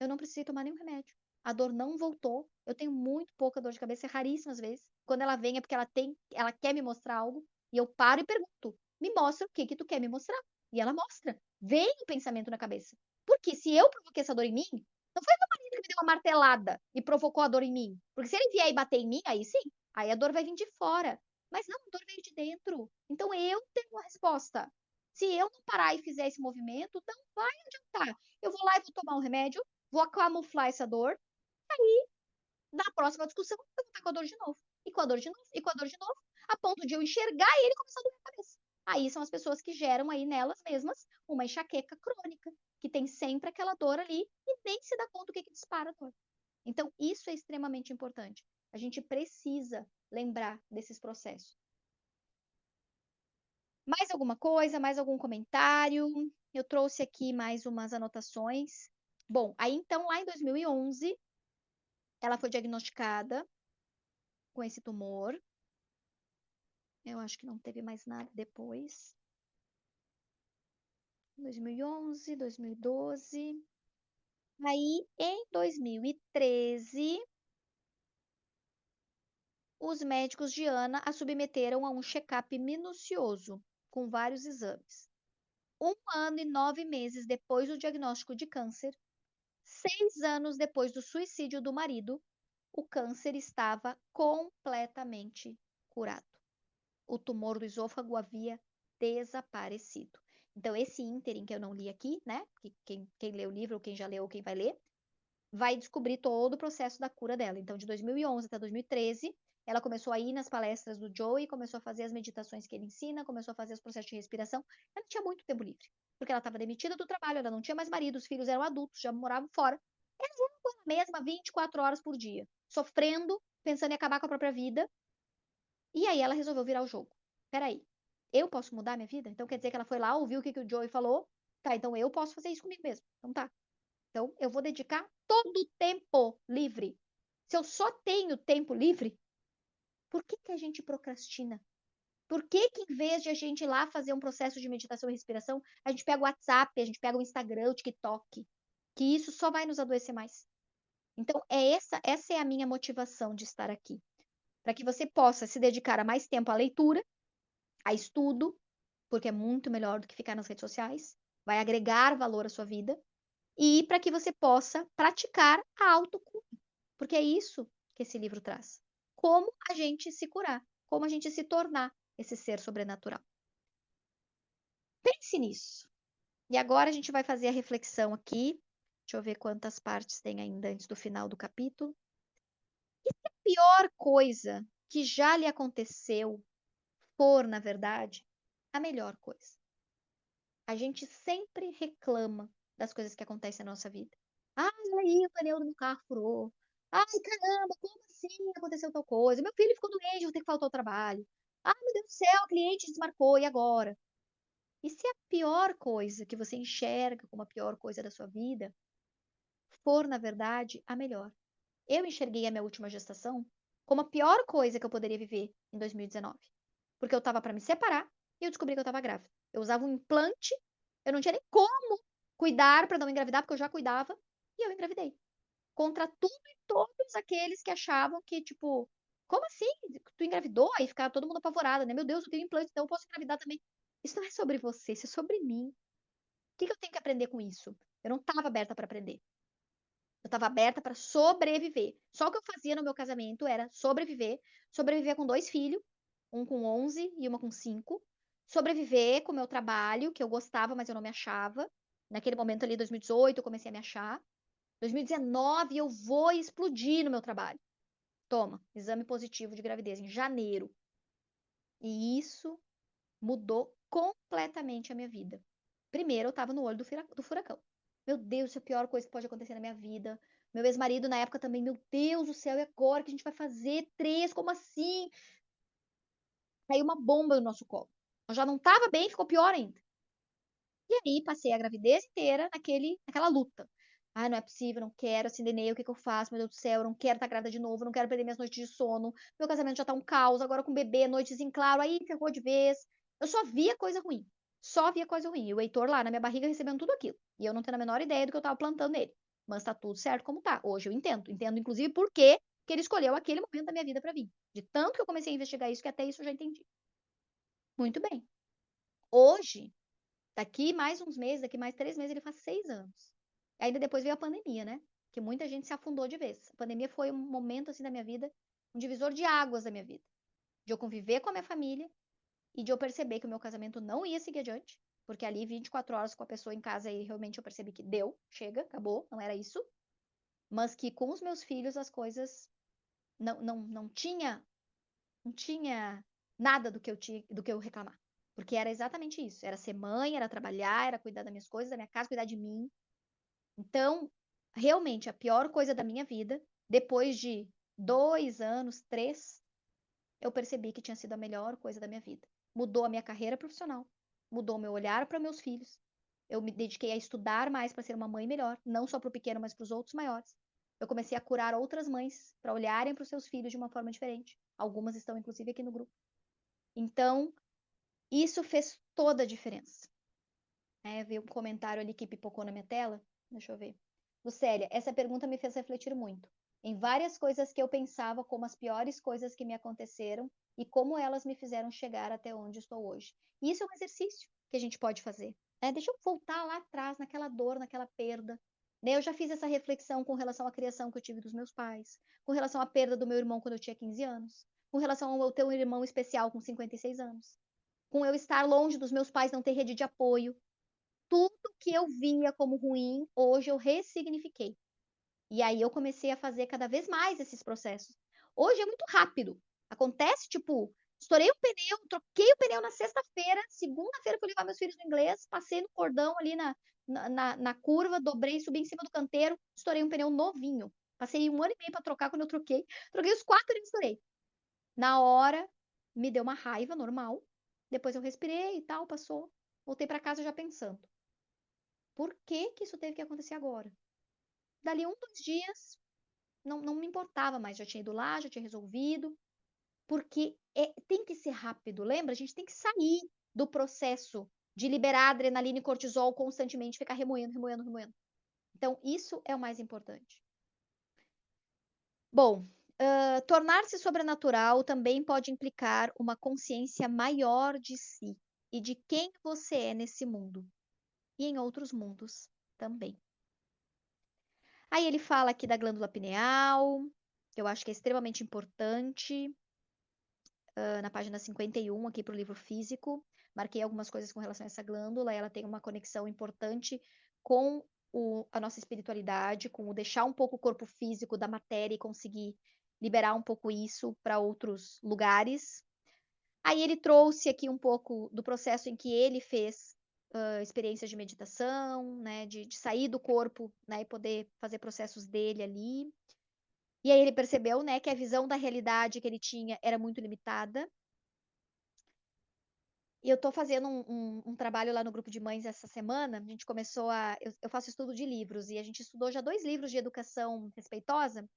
Eu não precisei tomar nenhum remédio. A dor não voltou. Eu tenho muito pouca dor de cabeça, é raríssimas vezes. Quando ela vem é porque ela quer me mostrar algo e eu paro e pergunto: "Me mostra o que que tu quer me mostrar?" E ela mostra. Vem o pensamento na cabeça. Porque se eu provoquei essa dor em mim, não foi meu marido que me deu uma martelada e provocou a dor em mim. Porque se ele vier e bater em mim, aí sim, aí a dor vai vir de fora. Mas não, a dor veio de dentro. Então eu tenho uma resposta. Se eu não parar e fizer esse movimento, não vai adiantar. Eu vou lá e vou tomar um remédio, vou camuflar essa dor, na próxima discussão eu vou estar com a dor de novo. E com a dor de novo, e com a dor de novo, a ponto de eu enxergar e ele começar a doer a cabeça. Aí são as pessoas que geram aí nelas mesmas uma enxaqueca crônica, que tem sempre aquela dor ali e nem se dá conta o que que dispara a dor. Então, isso é extremamente importante. A gente precisa lembrar desses processos. Mais alguma coisa? Mais algum comentário? Eu trouxe aqui mais umas anotações. Bom, aí então, lá em 2011, ela foi diagnosticada com esse tumor. Eu acho que não teve mais nada depois. 2011, 2012. Aí, em 2013, os médicos de Ana a submeteram a um check-up minucioso, com vários exames. 1 ano e 9 meses depois do diagnóstico de câncer, 6 anos depois do suicídio do marido, o câncer estava completamente curado. O tumor do esôfago havia desaparecido. Então, esse ínterim que eu não li aqui, né? Que quem lê o livro, ou quem já leu, ou quem vai ler, vai descobrir todo o processo da cura dela. Então, de 2011 até 2013, ela começou a ir nas palestras do Joey, começou a fazer as meditações que ele ensina, começou a fazer os processos de respiração. Ela tinha muito tempo livre, porque ela estava demitida do trabalho, ela não tinha mais marido, os filhos eram adultos, já moravam fora. Ela era com ela mesma 24 horas por dia, sofrendo, pensando em acabar com a própria vida. E aí ela resolveu virar o jogo. Peraí, eu posso mudar minha vida? Então quer dizer que ela foi lá, ouviu o que o Joey falou? Tá, então eu posso fazer isso comigo mesmo. Então tá. Então eu vou dedicar todo o tempo livre. Se eu só tenho tempo livre, por que que a gente procrastina? Por que que em vez de a gente ir lá fazer um processo de meditação e respiração, a gente pega o WhatsApp, a gente pega o Instagram, o TikTok? Que isso só vai nos adoecer mais. Então, essa é a minha motivação de estar aqui. Para que você possa se dedicar a mais tempo à leitura, a estudo, porque é muito melhor do que ficar nas redes sociais, vai agregar valor à sua vida, e para que você possa praticar a autocura, porque é isso que esse livro traz. Como a gente se curar, como a gente se tornar esse ser sobrenatural. Pense nisso. E agora a gente vai fazer a reflexão aqui. Deixa eu ver quantas partes tem ainda antes do final do capítulo. E se a pior coisa que já lhe aconteceu for, na verdade, a melhor coisa? A gente sempre reclama das coisas que acontecem na nossa vida. Ai, aí o pneu do meu carro furou. Ai, caramba, como assim aconteceu tal coisa? Meu filho ficou doente, vou ter que faltar ao trabalho. Ai, meu Deus do céu, o cliente desmarcou, e agora? E se a pior coisa que você enxerga como a pior coisa da sua vida for, na verdade, a melhor? Eu enxerguei a minha última gestação como a pior coisa que eu poderia viver em 2019. Porque eu estava para me separar e eu descobri que eu estava grávida. Eu usava um implante, eu não tinha nem como cuidar para não engravidar, porque eu já cuidava, e eu engravidei. Contra tudo e todos aqueles que achavam que, tipo, como assim? Tu engravidou? Aí ficava todo mundo apavorado, né? Meu Deus, eu tenho implante, então eu posso engravidar também. Isso não é sobre você, isso é sobre mim. O que que eu tenho que aprender com isso? Eu não estava aberta para aprender. Eu estava aberta para sobreviver. Só o que eu fazia no meu casamento era sobreviver, sobreviver com 2 filhos, um com 11 e uma com 5, sobreviver com o meu trabalho, que eu gostava, mas eu não me achava. Naquele momento ali, 2018, eu comecei a me achar. 2019, eu vou explodir no meu trabalho. Toma, exame positivo de gravidez em janeiro. E isso mudou completamente a minha vida. Primeiro, eu estava no olho do furacão. Meu Deus, isso é a pior coisa que pode acontecer na minha vida. Meu ex-marido, na época, também, meu Deus do céu, e agora o que a gente vai fazer? 3, como assim? Caiu uma bomba no nosso colo. Eu já não estava bem, ficou pior ainda. E aí, passei a gravidez inteira naquela luta. Ai, não é possível, não quero, acidentei, o que que eu faço? Meu Deus do céu, eu não quero estar grávida de novo, não quero perder minhas noites de sono. Meu casamento já tá um caos, agora com bebê, noites em claro, aí ferrou de vez. Eu só via coisa ruim. Só via coisa ruim. E o Heitor lá na minha barriga recebendo tudo aquilo. E eu não tendo a menor ideia do que eu tava plantando nele. Mas tá tudo certo como tá. Hoje eu entendo. Entendo, inclusive, por que ele escolheu aquele momento da minha vida pra vir. De tanto que eu comecei a investigar isso, que até isso eu já entendi. Muito bem. Hoje, daqui mais uns meses, daqui mais 3 meses, ele faz 6 anos. Ainda depois veio a pandemia, né? Que muita gente se afundou de vez. A pandemia foi um momento, assim, da minha vida, um divisor de águas da minha vida. De eu conviver com a minha família e de eu perceber que o meu casamento não ia seguir adiante. Porque ali, 24 horas com a pessoa em casa, aí realmente eu percebi que deu, chega, acabou, não era isso. Mas que com os meus filhos as coisas não tinha nada do que eu reclamar. Porque era exatamente isso. Era ser mãe, era trabalhar, era cuidar das minhas coisas, da minha casa, cuidar de mim. Então, realmente, a pior coisa da minha vida, depois de 2 anos, 3, eu percebi que tinha sido a melhor coisa da minha vida. Mudou a minha carreira profissional, mudou o meu olhar para meus filhos. Eu me dediquei a estudar mais para ser uma mãe melhor, não só para o pequeno, mas para os outros maiores. Eu comecei a curar outras mães para olharem para os seus filhos de uma forma diferente. Algumas estão, inclusive, aqui no grupo. Então, isso fez toda a diferença. Eu vi um comentário ali que pipocou na minha tela. Deixa eu ver. Lucélia, essa pergunta me fez refletir muito. Em várias coisas que eu pensava como as piores coisas que me aconteceram e como elas me fizeram chegar até onde estou hoje. E isso é um exercício que a gente pode fazer. Deixa eu voltar lá atrás, naquela dor, naquela perda. Eu já fiz essa reflexão com relação à criação que eu tive dos meus pais, com relação à perda do meu irmão quando eu tinha 15 anos, com relação ao eu ter um irmão especial com 56 anos, com eu estar longe dos meus pais, não ter rede de apoio. Tudo que eu via como ruim, hoje eu ressignifiquei. E aí eu comecei a fazer cada vez mais esses processos. Hoje é muito rápido. Acontece, tipo, estourei o pneu, troquei o pneu na sexta-feira, segunda-feira fui levar meus filhos no inglês, passei no cordão ali na curva, dobrei, subi em cima do canteiro, estourei um pneu novinho. Passei 1 ano e meio para trocar, quando eu troquei os 4 e estourei. Na hora, me deu uma raiva normal. Depois eu respirei e tal, passou. Voltei para casa já pensando. Por que que isso teve que acontecer agora? Dali 2 dias, não me importava mais, já tinha ido lá, já tinha resolvido, porque tem que ser rápido, lembra? A gente tem que sair do processo de liberar adrenalina e cortisol constantemente, ficar remoendo, remoendo, remoendo. Então, isso é o mais importante. Bom, tornar-se sobrenatural também pode implicar uma consciência maior de si e de quem você é nesse mundo e em outros mundos também. Aí ele fala aqui da glândula pineal, que eu acho que é extremamente importante, na página 51, aqui para o livro físico. Marquei algumas coisas com relação a essa glândula, ela tem uma conexão importante com a nossa espiritualidade, com o deixar um pouco o corpo físico da matéria e conseguir liberar um pouco isso para outros lugares. Aí ele trouxe aqui um pouco do processo em que ele fez experiências de meditação, né, de sair do corpo, né, e poder fazer processos dele ali. E aí ele percebeu, né, que a visão da realidade que ele tinha era muito limitada. E eu tô fazendo um trabalho lá no grupo de mães essa semana. A gente começou eu faço estudo de livros e a gente estudou já 2 livros de educação respeitosa.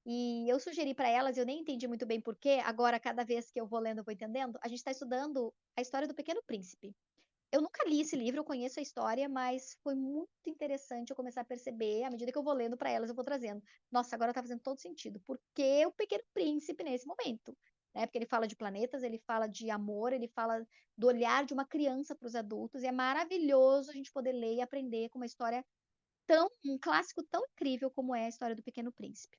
E eu sugeri para elas, eu nem entendi muito bem por quê, agora cada vez que eu vou lendo eu vou entendendo. A gente está estudando a história do Pequeno Príncipe. Eu nunca li esse livro, eu conheço a história, mas foi muito interessante eu começar a perceber, à medida que eu vou lendo para elas, eu vou trazendo. Nossa, agora tá fazendo todo sentido. Por que o Pequeno Príncipe nesse momento? Né? Porque ele fala de planetas, ele fala de amor, ele fala do olhar de uma criança para os adultos, e é maravilhoso a gente poder ler e aprender com uma história um clássico tão incrível como é a história do Pequeno Príncipe.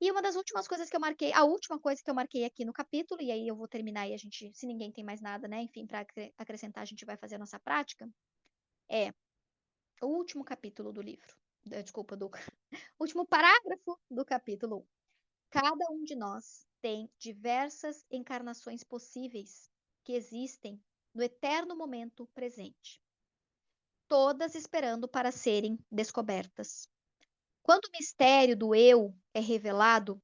E uma das últimas coisas que eu marquei, a última coisa que eu marquei aqui no capítulo, e aí eu vou terminar e a gente, se ninguém tem mais nada, né, enfim, para acrescentar, a gente vai fazer a nossa prática, é o último capítulo do livro. Desculpa, do último parágrafo do capítulo 1. Cada um de nós tem diversas encarnações possíveis que existem no eterno momento presente, todas esperando para serem descobertas. Quando o mistério do eu é revelado,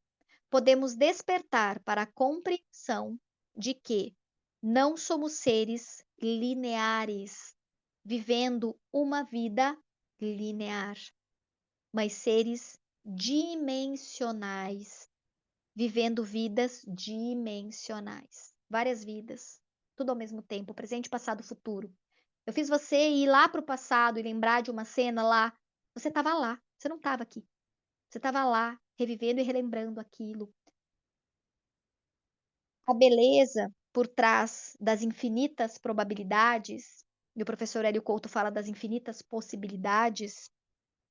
podemos despertar para a compreensão de que não somos seres lineares, vivendo uma vida linear, mas seres dimensionais, vivendo vidas dimensionais. Várias vidas, tudo ao mesmo tempo, presente, passado, futuro. Eu fiz você ir lá para o passado e lembrar de uma cena lá. Você estava lá, você não estava aqui. Você estava lá, revivendo e relembrando aquilo. A beleza por trás das infinitas probabilidades, e o professor Hélio Couto fala das infinitas possibilidades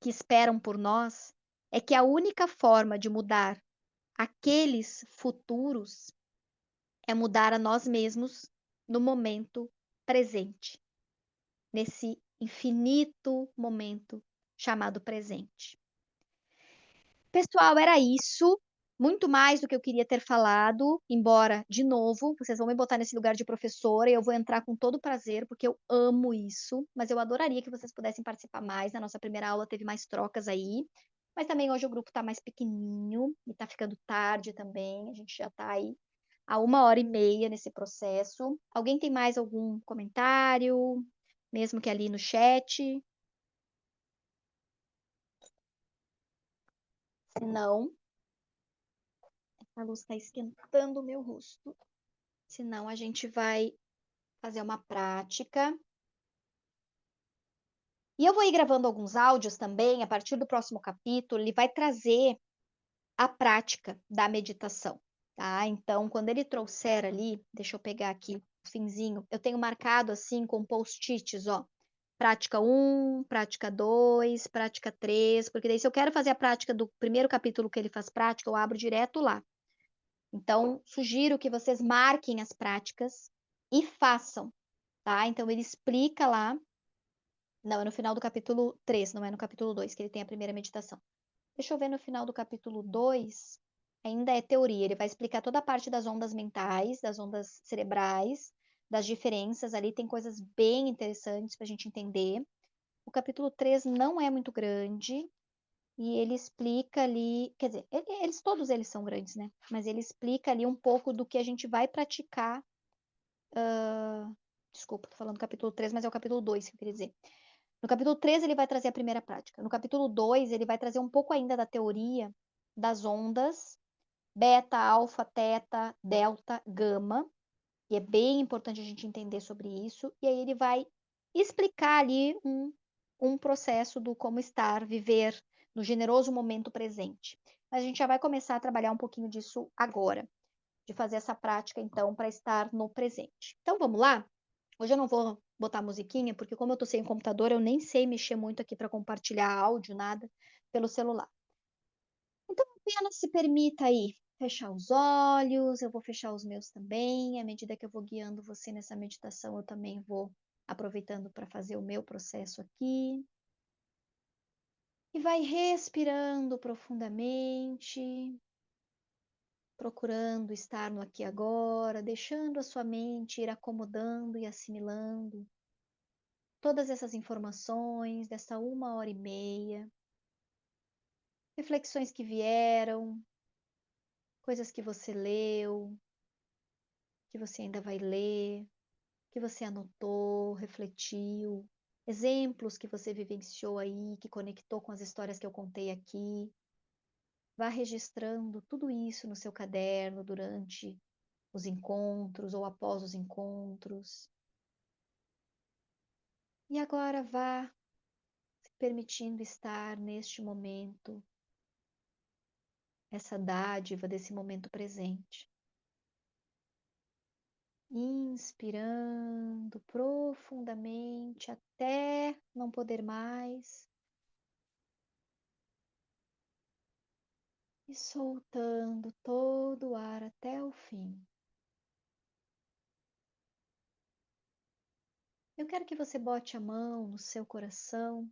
que esperam por nós, é que a única forma de mudar aqueles futuros é mudar a nós mesmos no momento presente, nesse infinito momento chamado presente. Pessoal, era isso. Muito mais do que eu queria ter falado, embora, de novo, vocês vão me botar nesse lugar de professora e eu vou entrar com todo prazer, porque eu amo isso, mas eu adoraria que vocês pudessem participar mais. Na nossa primeira aula teve mais trocas aí, mas também hoje o grupo está mais pequenininho e está ficando tarde também. A gente já está aí há 1 hora e meia nesse processo. Alguém tem mais algum comentário, mesmo que ali no chat? Se não, a luz está esquentando o meu rosto. Senão a gente vai fazer uma prática. E eu vou ir gravando alguns áudios também, a partir do próximo capítulo, ele vai trazer a prática da meditação, tá? Então, quando ele trouxer ali, deixa eu pegar aqui o finzinho, eu tenho marcado assim com post-its, ó. Prática 1, prática 2, prática 3, porque daí se eu quero fazer a prática do primeiro capítulo que ele faz prática, eu abro direto lá. Então, sugiro que vocês marquem as práticas e façam, tá? Então, ele explica lá. Não, é no final do capítulo 3, não é no capítulo 2 que ele tem a primeira meditação. Deixa eu ver no final do capítulo 2, ainda é teoria. Ele vai explicar toda a parte das ondas mentais, das ondas cerebrais, das diferenças. Ali tem coisas bem interessantes para a gente entender. O capítulo 3 não é muito grande e ele explica ali, quer dizer, todos eles são grandes, né? Mas ele explica ali um pouco do que a gente vai praticar. Desculpa, tô falando do capítulo 3, mas é o capítulo 2 que eu queria dizer. No capítulo 3 ele vai trazer a primeira prática. No capítulo 2 ele vai trazer um pouco ainda da teoria das ondas, beta, alfa, teta, delta, gama, e é bem importante a gente entender sobre isso. E aí ele vai explicar ali um processo do como estar, viver no generoso momento presente. Mas a gente já vai começar a trabalhar um pouquinho disso agora, de fazer essa prática, então, para estar no presente. Então, vamos lá? Hoje eu não vou botar musiquinha, porque como eu tô sem computador, eu nem sei mexer muito aqui para compartilhar áudio, nada, pelo celular. Então, apenas se permita aí fechar os olhos, eu vou fechar os meus também. À medida que eu vou guiando você nessa meditação, eu também vou aproveitando para fazer o meu processo aqui. E vai respirando profundamente, procurando estar no aqui e agora, deixando a sua mente ir acomodando e assimilando todas essas informações dessa 1 hora e meia, reflexões que vieram, coisas que você leu, que você ainda vai ler, que você anotou, refletiu, exemplos que você vivenciou aí, que conectou com as histórias que eu contei aqui. Vá registrando tudo isso no seu caderno durante os encontros ou após os encontros. E agora vá se permitindo estar neste momento, essa dádiva desse momento presente. Inspirando profundamente até não poder mais e soltando todo o ar até o fim. Eu quero que você bote a mão no seu coração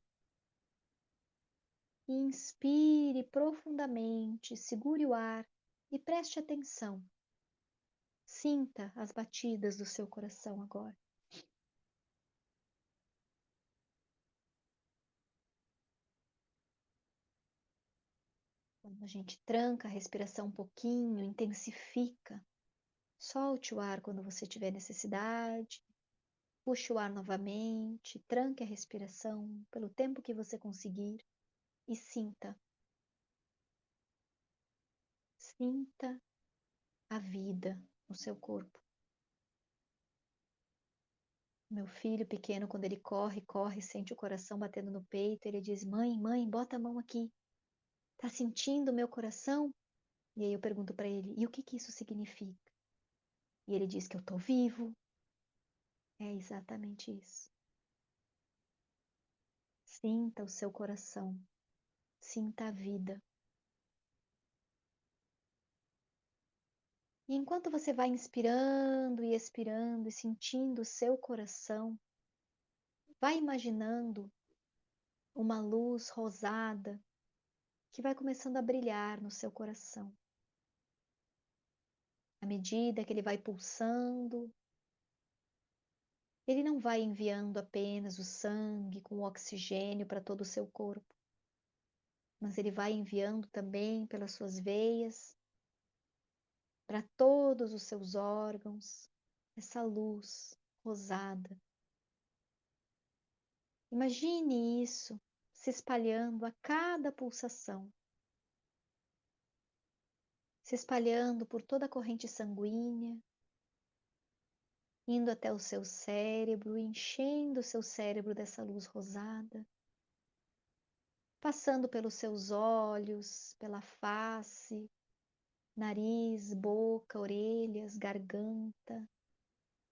e inspire profundamente, segure o ar e preste atenção. Sinta as batidas do seu coração agora. Quando a gente tranca a respiração um pouquinho, intensifica. Solte o ar quando você tiver necessidade. Puxe o ar novamente, tranque a respiração pelo tempo que você conseguir e sinta. Sinta a vida no seu corpo. Meu filho pequeno, quando ele corre, corre, sente o coração batendo no peito, ele diz: Mãe, mãe, bota a mão aqui. Tá sentindo o meu coração? E aí eu pergunto para ele: E o que que isso significa? E ele diz que eu tô vivo. É exatamente isso. Sinta o seu coração. Sinta a vida. E enquanto você vai inspirando e expirando e sentindo o seu coração, vai imaginando uma luz rosada que vai começando a brilhar no seu coração. À medida que ele vai pulsando, ele não vai enviando apenas o sangue com o oxigênio para todo o seu corpo, mas ele vai enviando também pelas suas veias, para todos os seus órgãos, essa luz rosada. Imagine isso se espalhando a cada pulsação, se espalhando por toda a corrente sanguínea, indo até o seu cérebro, enchendo o seu cérebro dessa luz rosada, passando pelos seus olhos, pela face, nariz, boca, orelhas, garganta,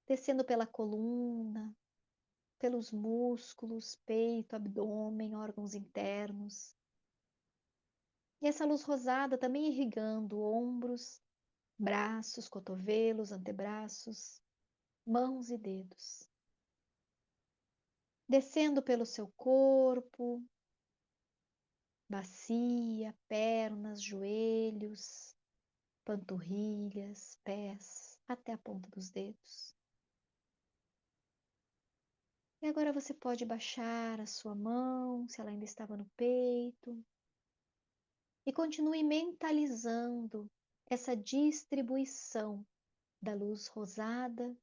descendo pela coluna, pelos músculos, peito, abdômen, órgãos internos. E essa luz rosada também irrigando ombros, braços, cotovelos, antebraços, mãos e dedos. Descendo pelo seu corpo, bacia, pernas, joelhos, panturrilhas, pés, até a ponta dos dedos. E agora você pode baixar a sua mão, se ela ainda estava no peito, e continue mentalizando essa distribuição da luz rosada,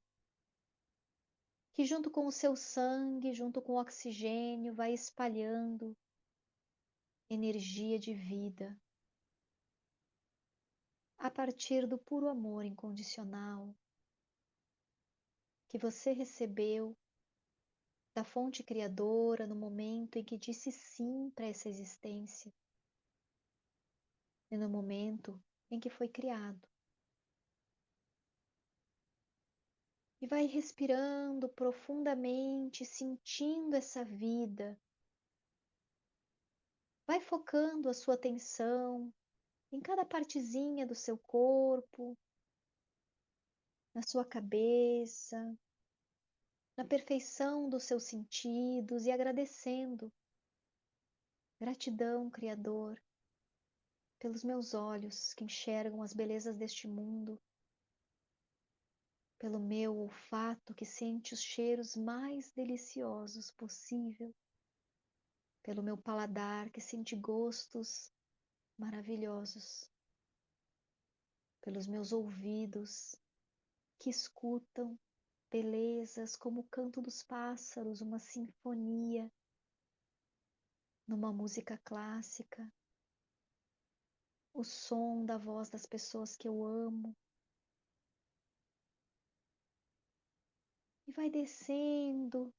que junto com o seu sangue, junto com o oxigênio, vai espalhando energia de vida a partir do puro amor incondicional que você recebeu da fonte criadora no momento em que disse sim para essa existência e no momento em que foi criado. E vai respirando profundamente, sentindo essa vida. Vai focando a sua atenção em cada partezinha do seu corpo, na sua cabeça, na perfeição dos seus sentidos e agradecendo. Gratidão, Criador, pelos meus olhos que enxergam as belezas deste mundo, pelo meu olfato que sente os cheiros mais deliciosos possível, pelo meu paladar que sente gostos maravilhosos, pelos meus ouvidos que escutam belezas como o canto dos pássaros, uma sinfonia numa música clássica, o som da voz das pessoas que eu amo. E vai descendo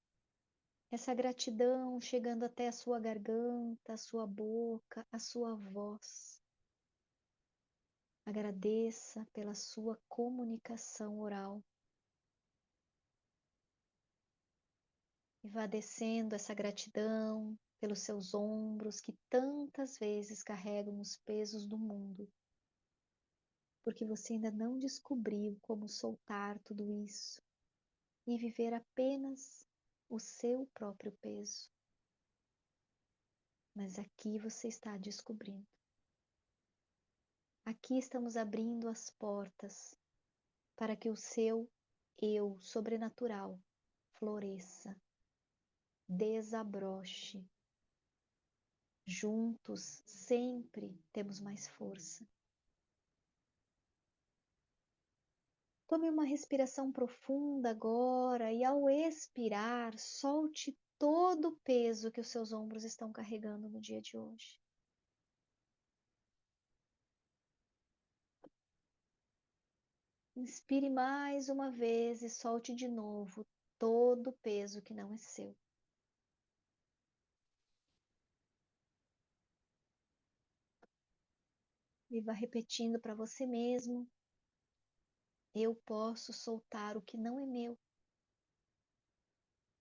essa gratidão, chegando até a sua garganta, a sua boca, a sua voz. Agradeça pela sua comunicação oral. E vá descendo essa gratidão pelos seus ombros que tantas vezes carregam os pesos do mundo, porque você ainda não descobriu como soltar tudo isso e viver apenas o seu próprio peso. Mas aqui você está descobrindo. Aqui estamos abrindo as portas para que o seu eu sobrenatural floresça, desabroche. Juntos sempre temos mais força. Tome uma respiração profunda agora e ao expirar, solte todo o peso que os seus ombros estão carregando no dia de hoje. Inspire mais uma vez e solte de novo todo o peso que não é seu. E vá repetindo para você mesmo: eu posso soltar o que não é meu.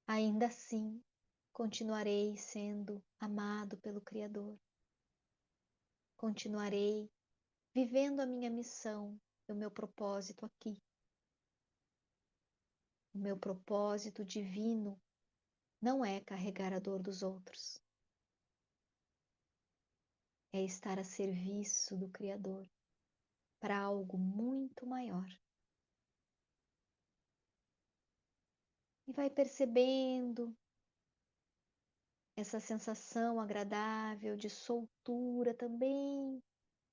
Ainda assim, continuarei sendo amado pelo Criador. Continuarei vivendo a minha missão, o meu propósito aqui. O meu propósito divino não é carregar a dor dos outros, é estar a serviço do Criador para algo muito maior. E vai percebendo essa sensação agradável de soltura também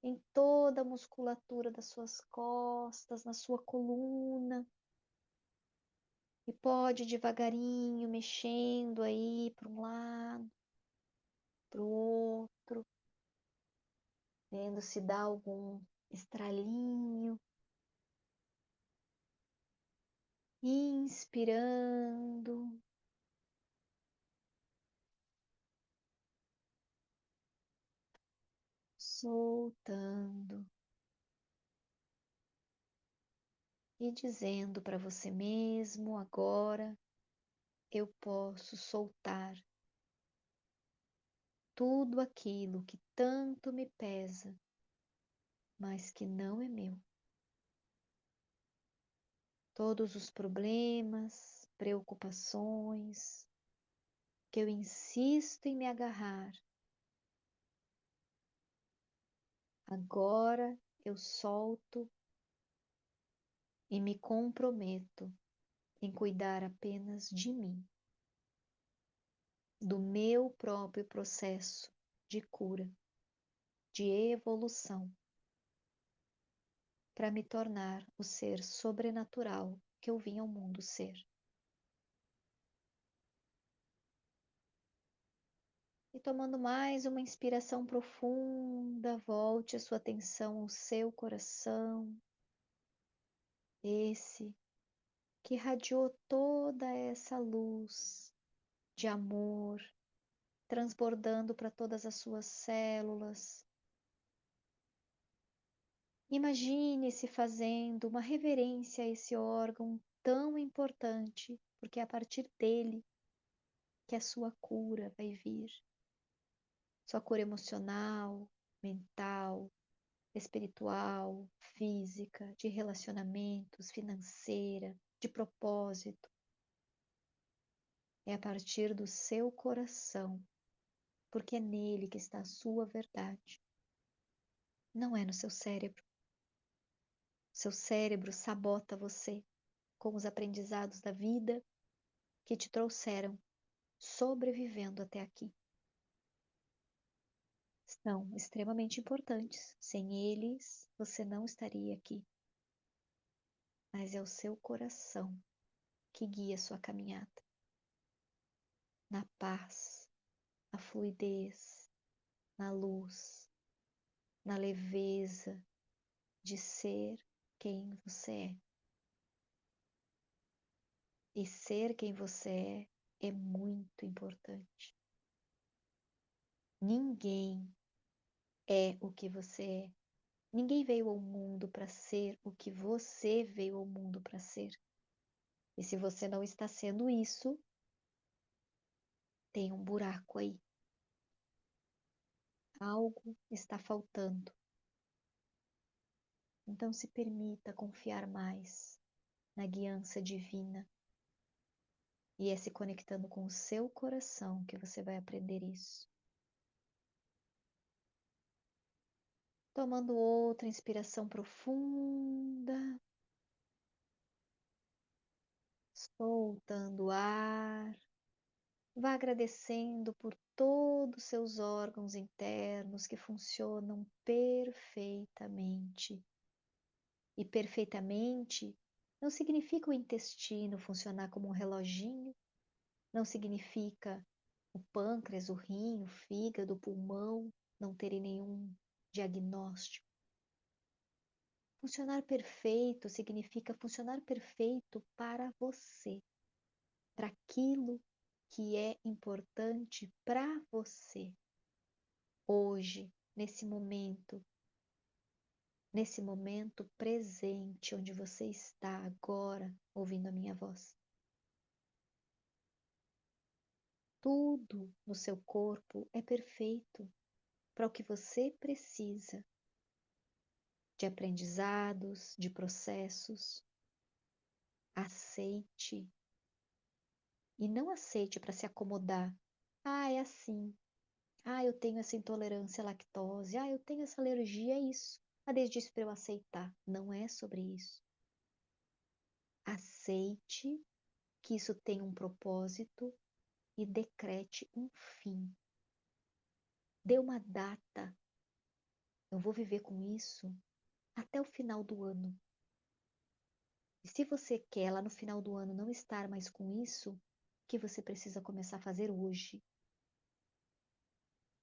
em toda a musculatura das suas costas, na sua coluna. E pode devagarinho mexendo aí para um lado, para o outro, vendo se dá algum estralinho. Inspirando, soltando e dizendo para você mesmo: agora eu posso soltar tudo aquilo que tanto me pesa, mas que não é meu. todos os problemas, preocupações, que eu insisto em me agarrar. Agora eu solto e me comprometo em cuidar apenas de mim, do meu próprio processo de cura, de evolução, para me tornar o ser sobrenatural que eu vim ao mundo ser. E tomando mais uma inspiração profunda, volte a sua atenção ao seu coração, esse que irradiou toda essa luz de amor, transbordando para todas as suas células. Imagine-se fazendo uma reverência a esse órgão tão importante, porque é a partir dele que a sua cura vai vir. Sua cura emocional, mental, espiritual, física, de relacionamentos, financeira, de propósito. É a partir do seu coração, porque é nele que está a sua verdade. Não é no seu cérebro. Seu cérebro sabota você com os aprendizados da vida que te trouxeram sobrevivendo até aqui. São extremamente importantes. Sem eles, você não estaria aqui. Mas é o seu coração que guia a sua caminhada. Na paz, na fluidez, na luz, na leveza de ser quem você é. E ser quem você é muito importante. Ninguém é o que você é. Ninguém veio ao mundo para ser o que você veio ao mundo para ser. E se você não está sendo isso, tem um buraco aí. Algo está faltando. Então se permita confiar mais na guiança divina. E é se conectando com o seu coração que você vai aprender isso. Tomando outra inspiração profunda. Soltando o ar. Vá agradecendo por todos os seus órgãos internos que funcionam perfeitamente. E perfeitamente não significa o intestino funcionar como um reloginho, não significa o pâncreas, o rim, o fígado, o pulmão não terem nenhum diagnóstico. Funcionar perfeito significa funcionar perfeito para você, para aquilo que é importante para você. Hoje, nesse momento presente, onde você está agora, ouvindo a minha voz. Tudo no seu corpo é perfeito para o que você precisa de aprendizados, de processos. Aceite e não aceite para se acomodar. Ah, é assim. Ah, eu tenho essa intolerância à lactose. Ah, eu tenho essa alergia a isso. Ah, desde isso para eu aceitar. Não é sobre isso. Aceite que isso tem um propósito e decrete um fim. Dê uma data. Eu vou viver com isso até o final do ano. E se você quer lá no final do ano não estar mais com isso, o que você precisa começar a fazer hoje?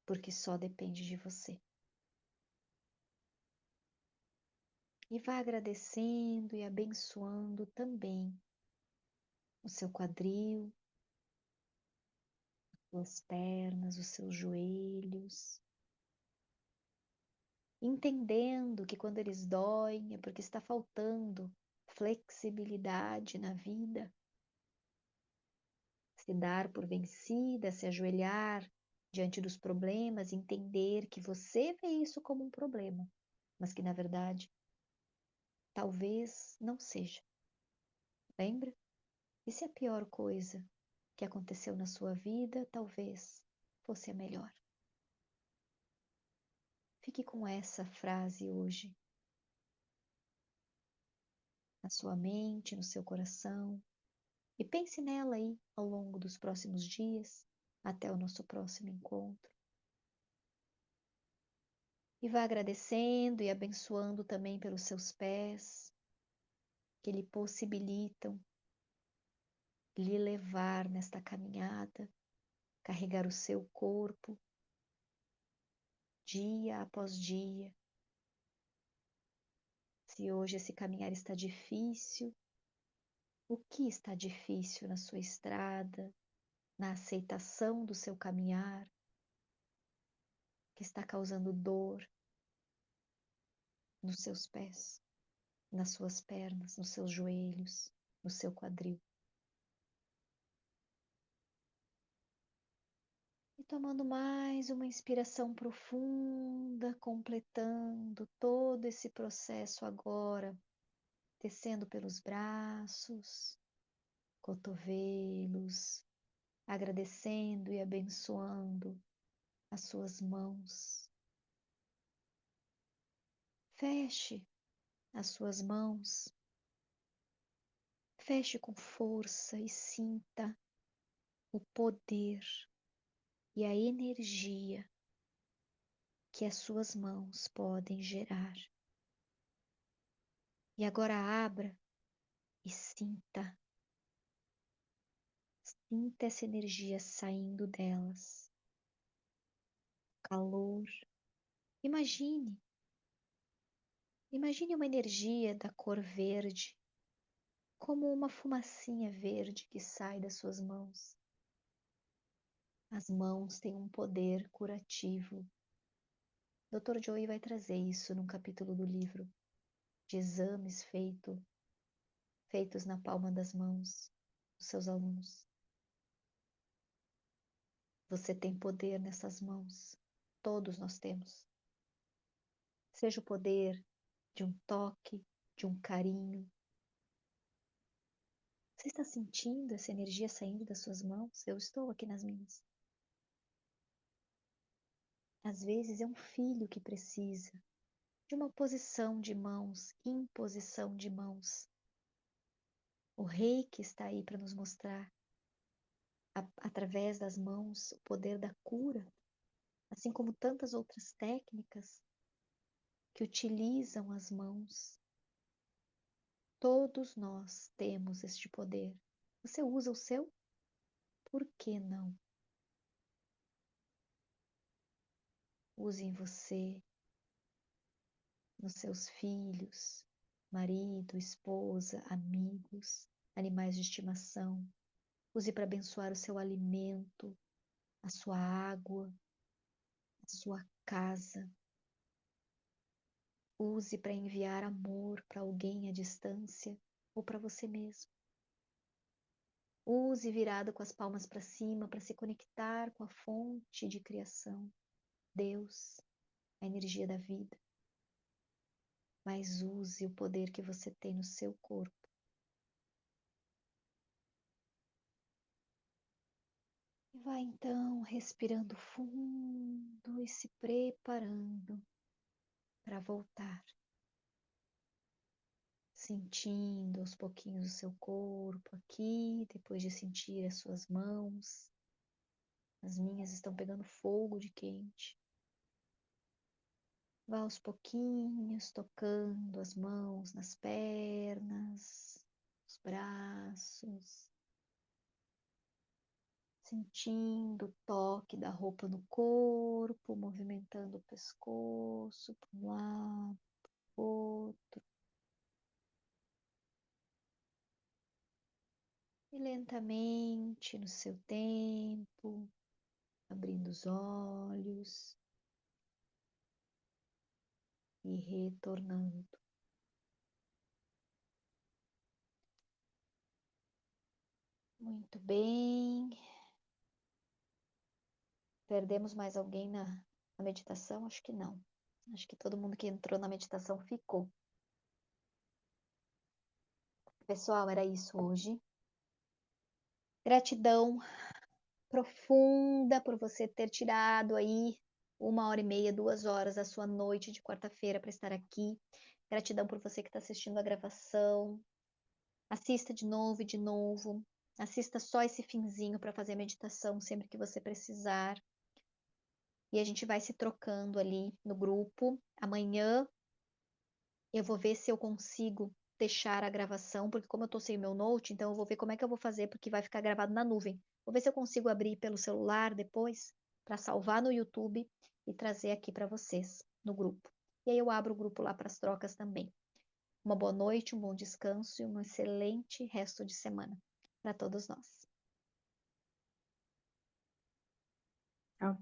Porque só depende de você. E vá agradecendo e abençoando também o seu quadril, as suas pernas, os seus joelhos. Entendendo que quando eles doem é porque está faltando flexibilidade na vida. Se dar por vencida, se ajoelhar diante dos problemas, entender que você vê isso como um problema, mas que na verdade talvez não seja. Lembra? E se a pior coisa que aconteceu na sua vida talvez fosse a melhor? Fique com essa frase hoje na sua mente, no seu coração, e pense nela aí ao longo dos próximos dias, até o nosso próximo encontro. E vá agradecendo e abençoando também pelos seus pés, que lhe possibilitam lhe levar nesta caminhada, carregar o seu corpo dia após dia. Se hoje esse caminhar está difícil, o que está difícil na sua estrada, na aceitação do seu caminhar, que está causando dor nos seus pés, nas suas pernas, nos seus joelhos, no seu quadril? E tomando mais uma inspiração profunda, completando todo esse processo agora, descendo pelos braços, cotovelos, agradecendo e abençoando as suas mãos. Feche as suas mãos, feche com força e sinta o poder e a energia que as suas mãos podem gerar. E agora abra e sinta essa energia saindo delas. Calor. Imagine, imagine uma energia da cor verde, como uma fumacinha verde que sai das suas mãos. As mãos têm um poder curativo. Dr. Joey vai trazer isso num capítulo do livro de exames feitos na palma das mãos dos seus alunos. Você tem poder nessas mãos. Todos nós temos. Seja o poder de um toque, de um carinho. Você está sentindo essa energia saindo das suas mãos? Eu estou aqui nas minhas. Às vezes é um filho que precisa de uma posição de mãos, imposição de mãos. O Reiki está aí para nos mostrar, através das mãos, o poder da cura, assim como tantas outras técnicas que utilizam as mãos. Todos nós temos este poder. Você usa o seu? Por que não? Use em você, nos seus filhos, marido, esposa, amigos, animais de estimação. Use para abençoar o seu alimento, a sua água, a sua casa. Use para enviar amor para alguém à distância ou para você mesmo. Use virado com as palmas para cima para se conectar com a fonte de criação, Deus, a energia da vida. Mas use o poder que você tem no seu corpo. E vai então respirando fundo e se preparando para voltar. Sentindo aos pouquinhos o seu corpo aqui, depois de sentir as suas mãos. As minhas estão pegando fogo de quente. Vá aos pouquinhos tocando as mãos nas pernas, os braços, sentindo o toque da roupa no corpo, movimentando o pescoço para um lado, para o outro. E lentamente, no seu tempo, abrindo os olhos e retornando. Muito bem. Perdemos mais alguém na meditação? Acho que não. Acho que todo mundo que entrou na meditação ficou. Pessoal, era isso hoje. Gratidão profunda por você ter tirado aí 1h30, 2 horas da sua noite de quarta-feira para estar aqui. Gratidão por você que está assistindo a gravação. Assista de novo e de novo. Assista só esse finzinho para fazer a meditação sempre que você precisar. E a gente vai se trocando ali no grupo. Amanhã eu vou ver se eu consigo deixar a gravação, porque como eu tô sem o meu note, então eu vou ver como é que eu vou fazer, porque vai ficar gravado na nuvem. Vou ver se eu consigo abrir pelo celular depois, para salvar no YouTube e trazer aqui para vocês no grupo. E aí eu abro o grupo lá para as trocas também. Uma boa noite, um bom descanso e um excelente resto de semana para todos nós.